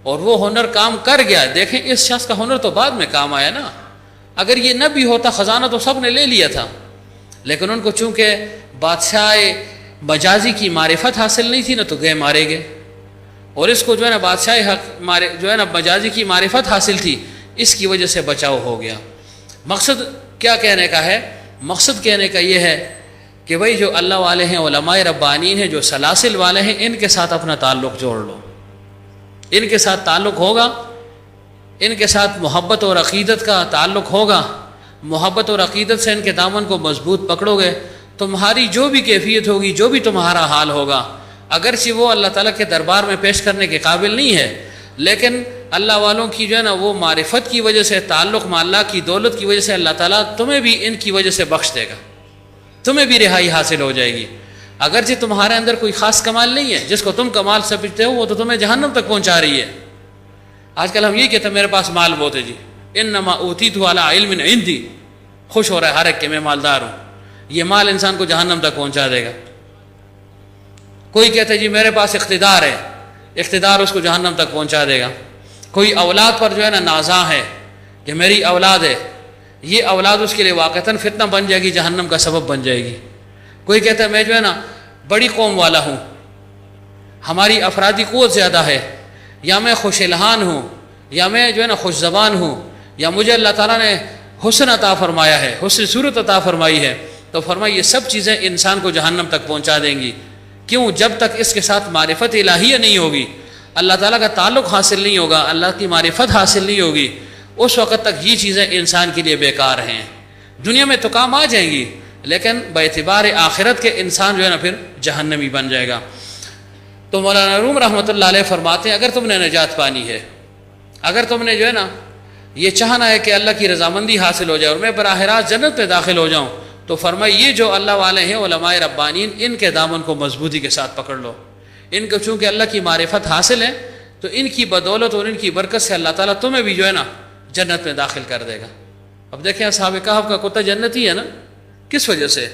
Speaker 1: اور وہ ہنر کام کر گیا. دیکھیں اس شخص کا ہنر تو بعد میں کام آیا نا. اگر یہ نہ بھی ہوتا خزانہ تو سب نے لے لیا تھا، لیکن ان کو چونکہ بادشاہ مجازی کی معرفت حاصل نہیں تھی نا تو گئے مارے گئے. اور اس کو جو ہے نا بادشاہ جو ہے نا مجازی کی معرفت حاصل تھی، اس کی وجہ سے بچاؤ ہو گیا. مقصد کیا کہنے کا ہے؟ مقصد کہنے کا یہ ہے کہ بھائی جو اللہ والے ہیں، علماء ربانین ہیں، جو سلاسل والے ہیں، ان کے ساتھ اپنا تعلق جوڑ لو. ان کے ساتھ تعلق ہوگا، ان کے ساتھ محبت اور عقیدت کا تعلق ہوگا. محبت اور عقیدت سے ان کے دامن کو مضبوط پکڑو گے، تمہاری جو بھی کیفیت ہوگی، جو بھی تمہارا حال ہوگا، اگرچہ وہ اللہ تعالیٰ کے دربار میں پیش کرنے کے قابل نہیں ہے، لیکن اللہ والوں کی جو ہے نا وہ معرفت کی وجہ سے، تعلق مع اللہ کی دولت کی وجہ سے اللہ تعالیٰ تمہیں بھی ان کی وجہ سے بخش دے گا، تمہیں بھی رہائی حاصل ہو جائے گی. اگرچہ تمہارے اندر کوئی خاص کمال نہیں ہے، جس کو تم کمال سمجھتے ہو وہ تو تمہیں جہنم تک پہنچا رہی ہے. آج کل ہم یہ کہتے ہیں میرے پاس مال بہت ہے جی، انما اوتیت علی علم عندی، خوش ہو رہا ہے ہر ایک کہ میں مالدار ہوں. یہ مال انسان کو جہنم تک پہنچا دے گا. کوئی کہتے ہیں جی میرے پاس اقتدار ہے، اقتدار اس کو جہنم تک پہنچا دے گا. کوئی اولاد پر جو ہے نا نازاں ہے کہ میری اولاد ہے، یہ اولاد اس کے لیے واقعتاً فتنہ بن جائے گی، جہنم کا سبب بن جائے گی. کوئی کہتا ہے میں جو ہے نا بڑی قوم والا ہوں، ہماری افرادی قوت زیادہ ہے، یا میں خوش الحان ہوں، یا میں جو ہے نا خوش زبان ہوں، یا مجھے اللہ تعالیٰ نے حسن عطا فرمایا ہے، حسن صورت عطا فرمائی ہے. تو فرمایا یہ سب چیزیں انسان کو جہنم تک پہنچا دیں گی. کیوں؟ جب تک اس کے ساتھ معرفت الہیہ نہیں ہوگی، اللہ تعالیٰ کا تعلق حاصل نہیں ہوگا، اللہ کی معرفت حاصل نہیں ہوگی، اس وقت تک یہ چیزیں انسان کے لیے بیکار ہیں. دنیا میں تو کام آ جائیں گی، لیکن باعتبار آخرت کے انسان جو ہے نا پھر جہنمی بن جائے گا. تو مولانا روم رحمۃ اللہ علیہ فرماتے ہیں اگر تم نے نجات پانی ہے، اگر تم نے جو ہے نا یہ چاہنا ہے کہ اللہ کی رضامندی حاصل ہو جائے اور میں براہ راست جنت میں داخل ہو جاؤں، تو فرمایا یہ جو اللہ والے ہیں علماء ربانین، ان کے دامن کو مضبوطی کے ساتھ پکڑ لو. ان کو چونکہ اللہ کی معرفت حاصل ہے تو ان کی بدولت اور ان کی برکت سے اللہ تعالیٰ تمہیں بھی جو ہے نا جنت میں داخل کر دے گا. اب دیکھیں اصحاب کہف کا کتا جنتی ہے نا، کس وجہ سے؟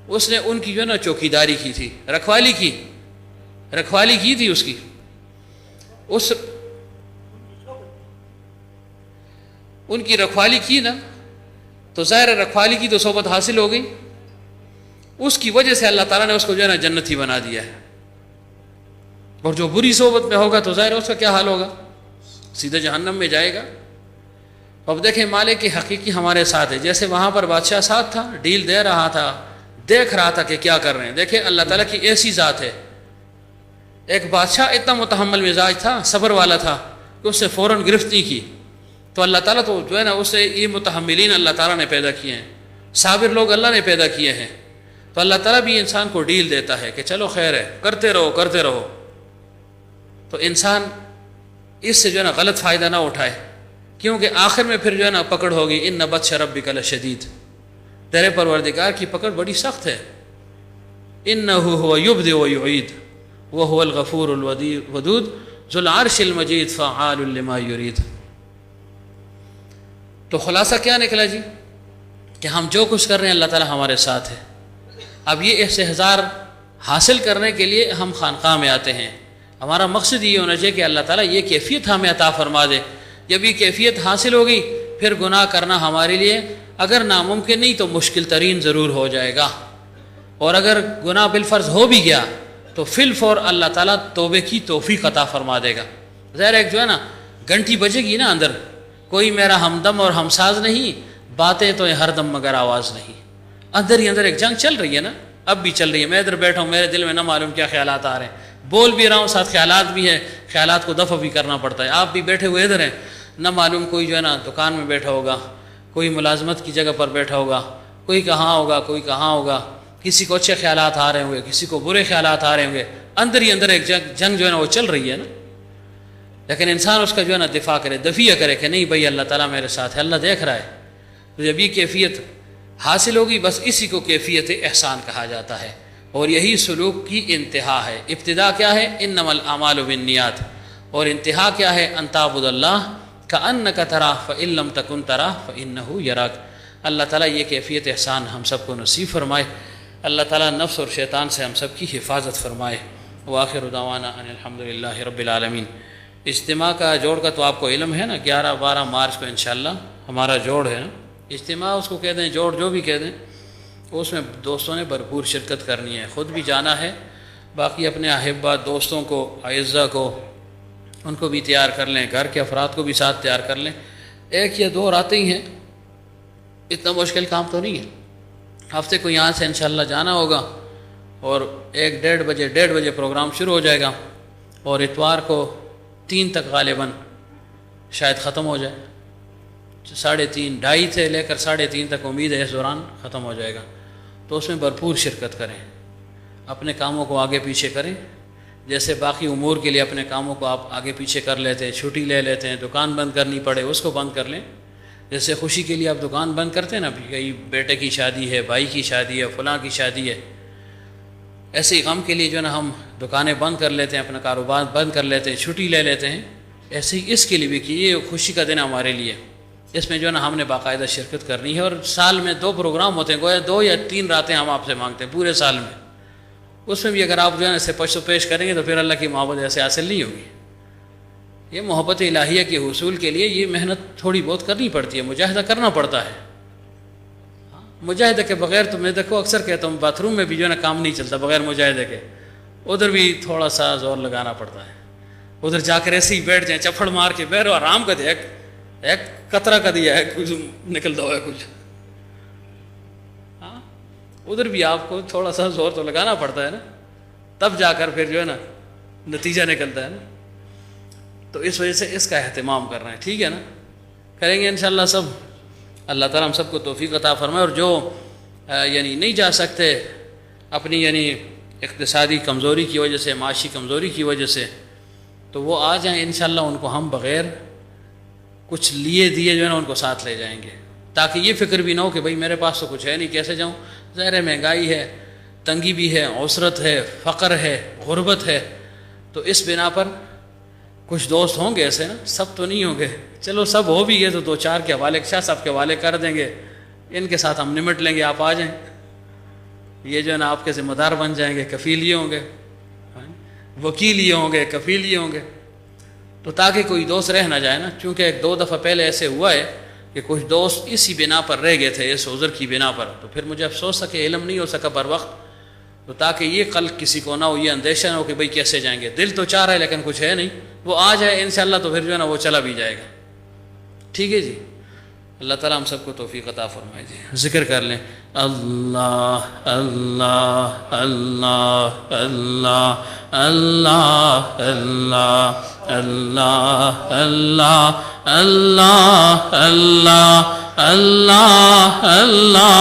Speaker 1: اس نے ان کی جو ہے نا چوکیداری کی تھی، رکھوالی کی تھی اس کی. ان کی رکھوالی کی نا، تو ظاہر رکھوالی کی تو صحبت حاصل ہو گئی، اس کی وجہ سے اللہ تعالیٰ نے اس کو جو ہے نا جنتی بنا دیا ہے. اور جو بری صحبت میں ہوگا تو ظاہر اس کا کیا حال ہوگا؟ سیدھے جہنم میں جائے گا. اب دیکھیں مالک کی حقیقی ہمارے ساتھ ہے، جیسے وہاں پر بادشاہ ساتھ تھا، ڈیل دے رہا تھا، دیکھ رہا تھا کہ کیا کر رہے ہیں. دیکھیں اللہ تعالیٰ کی ایسی ذات ہے. ایک بادشاہ اتنا متحمل مزاج تھا، صبر والا تھا کہ اس سے فوراً گرفت نہیں کی. تو اللہ تعالیٰ تو جو ہے نا اسے یہ متحملین اللہ تعالیٰ نے پیدا کیے ہیں، صابر لوگ اللہ نے پیدا کیے ہیں. تو اللہ تعالیٰ بھی انسان کو ڈیل دیتا ہے کہ چلو خیر ہے، کرتے رہو. تو انسان اس سے جو ہے نا غلط فائدہ نہ اٹھائے، کیونکہ آخر میں پھر جو ہے نا پکڑ ہوگی، ان بطش ربک لشدید، تیرے پروردگار کی پکڑ بڑی سخت ہے، انہ هو یبدئ ویعید وهو الغفور الودود ذو العرش المجید فعال لما یرید۔ تو خلاصہ کیا نکلا جی کہ ہم جو کچھ کر رہے ہیں اللہ تعالیٰ ہمارے ساتھ ہے۔ اب یہ استحضار حاصل کرنے کے لیے ہم خانقاہ میں آتے ہیں، ہمارا مقصد یہ ہونا چاہیے کہ اللہ تعالیٰ یہ کیفیت ہمیں عطا فرما دے۔ جب یہ کیفیت حاصل ہوگی پھر گناہ کرنا ہمارے لیے اگر ناممکن نہیں تو مشکل ترین ضرور ہو جائے گا، اور اگر گناہ بالفرض ہو بھی گیا تو فی الفور اللہ تعالیٰ توبے کی توفیق عطا فرما دے گا۔ ظاہر ایک جو ہے نا گھنٹی بجے گی نا اندر، کوئی میرا ہمدم اور ہمساز نہیں، باتیں تو ہر دم مگر آواز نہیں، اندر ہی اندر ایک جنگ چل رہی ہے نا، اب بھی چل رہی ہے۔ میں ادھر بیٹھا ہوں، میرے دل میں نہ معلوم کیا خیالات آ رہے ہیں، بول بھی رہا ہوں ساتھ خیالات بھی ہیں، خیالات کو دفع بھی کرنا پڑتا ہے۔ آپ بھی بیٹھے ہوئے ادھر ہیں، نہ معلوم کوئی جو ہے نا دکان میں بیٹھا ہوگا، کوئی ملازمت کی جگہ پر بیٹھا ہوگا، کوئی کہاں ہوگا، کوئی کہاں ہوگا، کسی کو اچھے خیالات آ رہے ہوں گے، کسی کو برے خیالات آ رہے ہوں گے، اندر ہی اندر ایک جنگ جو ہے نا وہ چل رہی ہے نا۔ لیکن انسان اس کا جو ہے نا دفاع کرے، دفیہ کرے کہ نہیں بھائی اللہ تعالیٰ میرے ساتھ ہے، اللہ دیکھ رہا ہے۔ تو جب یہ کیفیت حاصل ہوگی بس اسی کو کیفیت احسان کہا جاتا ہے، اور یہی سلوک کی انتہا ہے۔ ابتدا کیا ہے؟ انما الاعمال بالنیات، اور انتہا کیا ہے؟ ان تعبد اللہ کأنک تراہ فإن لم تکن تراہ فإنہ یراک۔ اللہ تعالیٰ یہ کیفیت احسان ہم سب کو نصیب فرمائے، اللہ تعالیٰ نفس اور شیطان سے ہم سب کی حفاظت فرمائے۔ وآخر دعوانا ان الحمدللہ رب العالمین۔ اجتماع کا جوڑ کا تو آپ کو علم ہے نا، 11-12 مارچ کو انشاءاللہ ہمارا جوڑ ہے نا، اجتماع اس کو کہہ دیں، جوڑ جو بھی کہہ دیں، اس میں دوستوں نے بھرپور شرکت کرنی ہے، خود بھی جانا ہے، باقی اپنے احبہ دوستوں کو، اعزہ کو، ان کو بھی تیار کر لیں، گھر کے افراد کو بھی ساتھ تیار کر لیں۔ 1 یا 2 راتیں ہی ہیں، اتنا مشکل کام تو نہیں ہے۔ ہفتے کو یہاں سے انشاءاللہ جانا ہوگا، اور 1-1:30 بجے پروگرام شروع ہو جائے گا، اور اتوار کو 3 تک غالباً شاید ختم ہو جائے، 3:30 2:30 سے لے کر 3:30 تک امید ہے اس دوران ختم ہو جائے گا۔ تو اس میں بھرپور شرکت کریں، اپنے کاموں کو آگے پیچھے کریں، جیسے باقی امور کے لیے اپنے کاموں کو آپ آگے پیچھے کر لیتے ہیں، چھٹی لے لیتے ہیں، دکان بند کرنی پڑے اس کو بند کر لیں۔ جیسے خوشی کے لیے آپ دکان بند کرتے ہیں نا، کئی بیٹے کی شادی ہے، بھائی کی شادی ہے، فلاں کی شادی ہے، ایسے ہی غم کے لیے جو ہے نا ہم دکانیں بند کر لیتے ہیں، اپنا کاروبار بند کر لیتے ہیں، چھٹی لے لیتے ہیں، ایسے ہی اس کے لیے بھی کہ یہ خوشی کا دن ہے ہمارے لیے، اس میں جو ہے نا ہم نے باقاعدہ شرکت کرنی ہے۔ اور سال میں 2 پروگرام ہوتے ہیں، گویا 2 یا 3 راتیں ہم آپ سے مانگتے ہیں پورے سال میں، اس میں بھی اگر آپ جو ہے نا اسے پشت و پیش کریں گے تو پھر اللہ کی محبت ایسے حاصل نہیں ہوگی۔ یہ محبت الہیہ کے حصول کے لیے یہ محنت تھوڑی بہت کرنی پڑتی ہے، مجاہدہ کرنا پڑتا ہے۔ مجاہدے کے بغیر تو میں دیکھو اکثر کہتا ہوں باتھ روم میں بھی جو ہے نا کام نہیں چلتا بغیر مجاہدے کے، ادھر بھی تھوڑا سا زور لگانا پڑتا ہے، ادھر جا کر ایسے ہی بیٹھ جائیں، چپڑ مار کے بیٹھو، آرام کا دیا، ایک قطرہ کا دیا ہے، کچھ نکلتا ہوا ہے کچھ، ہاں ادھر بھی آپ کو تھوڑا سا زور تو لگانا پڑتا ہے نا، تب جا کر پھر جو ہے نا نتیجہ نکلتا ہے نا۔ تو اس وجہ سے اس کا اہتمام کر رہے ہیں، ٹھیک ہے نا، کریں گے انشاءاللہ سب، اللہ تعالیٰ ہم سب کو توفیق عطا فرمائے۔ اور جو یعنی نہیں جا سکتے اپنی یعنی اقتصادی کمزوری کی وجہ سے، معاشی کمزوری کی وجہ سے، تو وہ آ جائیں انشاءاللہ، ان کو ہم بغیر کچھ لیے دیے جو ہے نا ان کو ساتھ لے جائیں گے، تاکہ یہ فکر بھی نہ ہو کہ بھائی میرے پاس تو کچھ ہے نہیں کیسے جاؤں۔ ظاہر ہے مہنگائی ہے، تنگی بھی ہے، عسرت ہے، فقر ہے، غربت ہے، تو اس بنا پر کچھ دوست ہوں گے ایسے نا، سب تو نہیں ہوں گے، چلو سب ہو بھی گئے تو 2-4 کے حوالے شاہ صاحب کے حوالے کر دیں گے، ان کے ساتھ ہم نمٹ لیں گے، آپ آ جائیں، یہ جو ہے نا آپ کے ذمہ دار بن جائیں گے، کفیل یہ ہوں گے، وکیل یہ ہوں گے، کفیل یہ ہوں گے، تو تاکہ کوئی دوست رہ نہ جائے نا، چونکہ 1-2 دفعہ پہلے ایسے ہوا ہے کہ کچھ دوست اسی بنا پر رہ گئے تھے، اس عذر کی بنا پر، تو پھر مجھے افسوس تھا کہ علم نہیں ہو سکا بر وقت، تو تاکہ یہ قلق کسی کو نہ ہو، یہ اندیشہ نہ ہو کہ بھئی کیسے جائیں گے، دل تو چاہ رہا ہے لیکن کچھ ہے نہیں، وہ آ جائے انشاءاللہ تو پھر جو ہے نا وہ چلا بھی جائے گا، ٹھیک ہے جی۔ اللہ تعالیٰ ہم سب کو توفیق عطا فرمائے جی۔ ذکر کر لیں، اللہ اللہ اللہ اللہ اللہ اللہ اللہ اللہ اللہ اللہ اللہ اللہ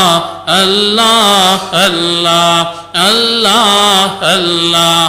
Speaker 1: اللہ اللہ اللہ اللہ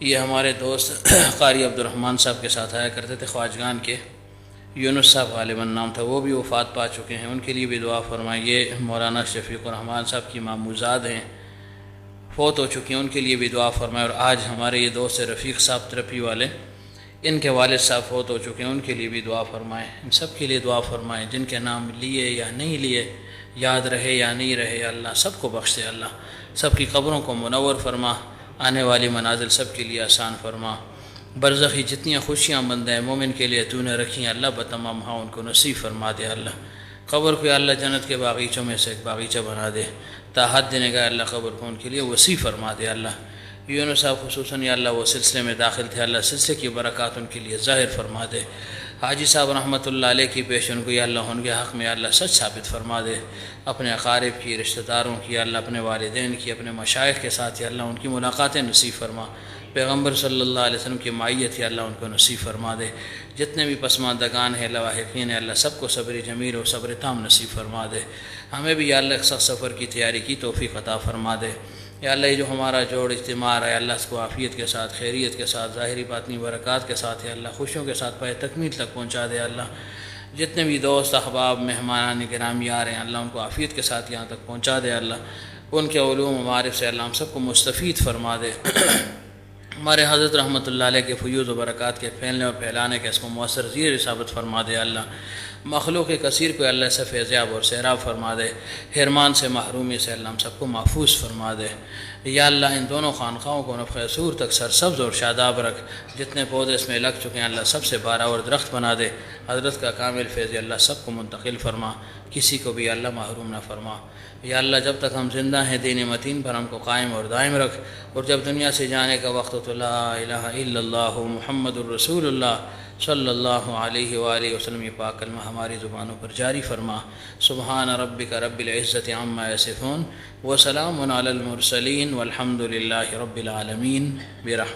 Speaker 1: یہ ہمارے دوست قاری عبدالرحمن صاحب کے ساتھ آیا کرتے تھے، خواجگان کے، یونس صاحب غالباً نام تھا، وہ بھی وفات پا چکے ہیں، ان کے لیے بھی دعا فرمائیں۔ یہ مولانا شفیق الرحمان صاحب کی ماموزاد ہیں، فوت ہو چکی ہیں، ان کے لیے بھی دعا فرمائیں۔ اور آج ہمارے یہ دوست رفیق صاحب ترپی والے، ان کے والد صاحب فوت ہو چکے ہیں، ان کے لیے بھی دعا فرمائیں۔ ان سب کے لیے دعا فرمائیں، جن کے نام لیے یا نہیں لیے، یاد رہے یا نہیں رہے، اللہ سب کو بخش دے، اللہ سب کی قبروں کو منور فرما، آنے والی منازل سب کے لیے آسان فرما۔ برزخی جتنی خوشیاں بند ہیں مومن کے لیے تو نے رکھی ہیں، اللہ بتمام ہاں ان کو نصیب فرما دے، اللہ قبر کو یا اللہ جنت کے باغیچوں میں سے ایک باغیچہ بنا دے، تاحت دینے کا اللہ قبر کو ان کے لیے وسیع فرما دے، اللہ یونس صاحب خصوصاً یا اللہ وہ سلسلے میں داخل تھے، اللہ سلسلے کی برکات ان کے لیے ظاہر فرما دے۔ حاجی صاحب رحمۃ اللہ علیہ کی پیشن کو یا اللہ ان کے حق میں اللہ سچ ثابت فرما دے، اپنے اقارب کی، رشتہ داروں کی، اللہ اپنے والدین کی، اپنے مشائخ کے ساتھ یا اللہ ان کی ملاقاتیں نصیب فرما، پیغمبر صلی اللہ علیہ وسلم کی معیت یا اللہ ان کو نصیب فرما دے۔ جتنے بھی پسماندگان ہیں، لواحقین ہیں، اللہ سب کو صبر جمیل اور صبر تام نصیب فرما دے۔ ہمیں بھی یا اللہ ایک سخت سفر کی تیاری کی توفیق عطا فرما دے۔ یا اللہ یہ جو ہمارا جوڑ اجتماع ہے اللہ اس کو عافیت کے ساتھ، خیریت کے ساتھ، ظاہری باطنی برکات کے ساتھ ہے اللہ خوشیوں کے ساتھ پائے تکمیل تک پہنچا دے۔ اللہ جتنے بھی دوست احباب مہمان گرامی آ رہے ہیں اللہ ان کو عافیت کے ساتھ یہاں تک پہنچا دے، اللہ ان کے علوم و معارف سے اللہ ہم سب کو مستفید فرما دے۔ ہمارے حضرت رحمۃ اللہ علیہ کے فیوض و برکات کے پھیلنے اور پھیلانے کے اس کو مؤثر زیر ثابت فرما دے، اللہ مخلوق کثیر کو اللہ سے فیضیاب اور سیراب فرما دے، حرمان سے محرومی سے اللہ ہم سب کو محفوظ فرما دے۔ یا اللہ ان دونوں خانقاہوں کو نفخ صور تک سرسبز اور شاداب رکھ، جتنے پودے اس میں لگ چکے ہیں اللہ سب سے باراور درخت بنا دے، حضرت کا کامل فیض اللہ سب کو منتقل فرما، کسی کو بھی اللہ محروم نہ فرما۔ یا اللہ جب تک ہم زندہ ہیں دین متین پر ہم کو قائم اور دائم رکھ، اور جب دنیا سے جانے کا وقت تو لا الہ الا اللہ محمد الرسول اللہ صلی اللہ علیہ وآلہ وسلم یہ پاک کلمہ ہماری زبانوں پر جاری فرما۔ سبحان ربک رب العزت عما یصفون وسلام علی المرسلین والحمد للہ رب العالمین برحمتہ۔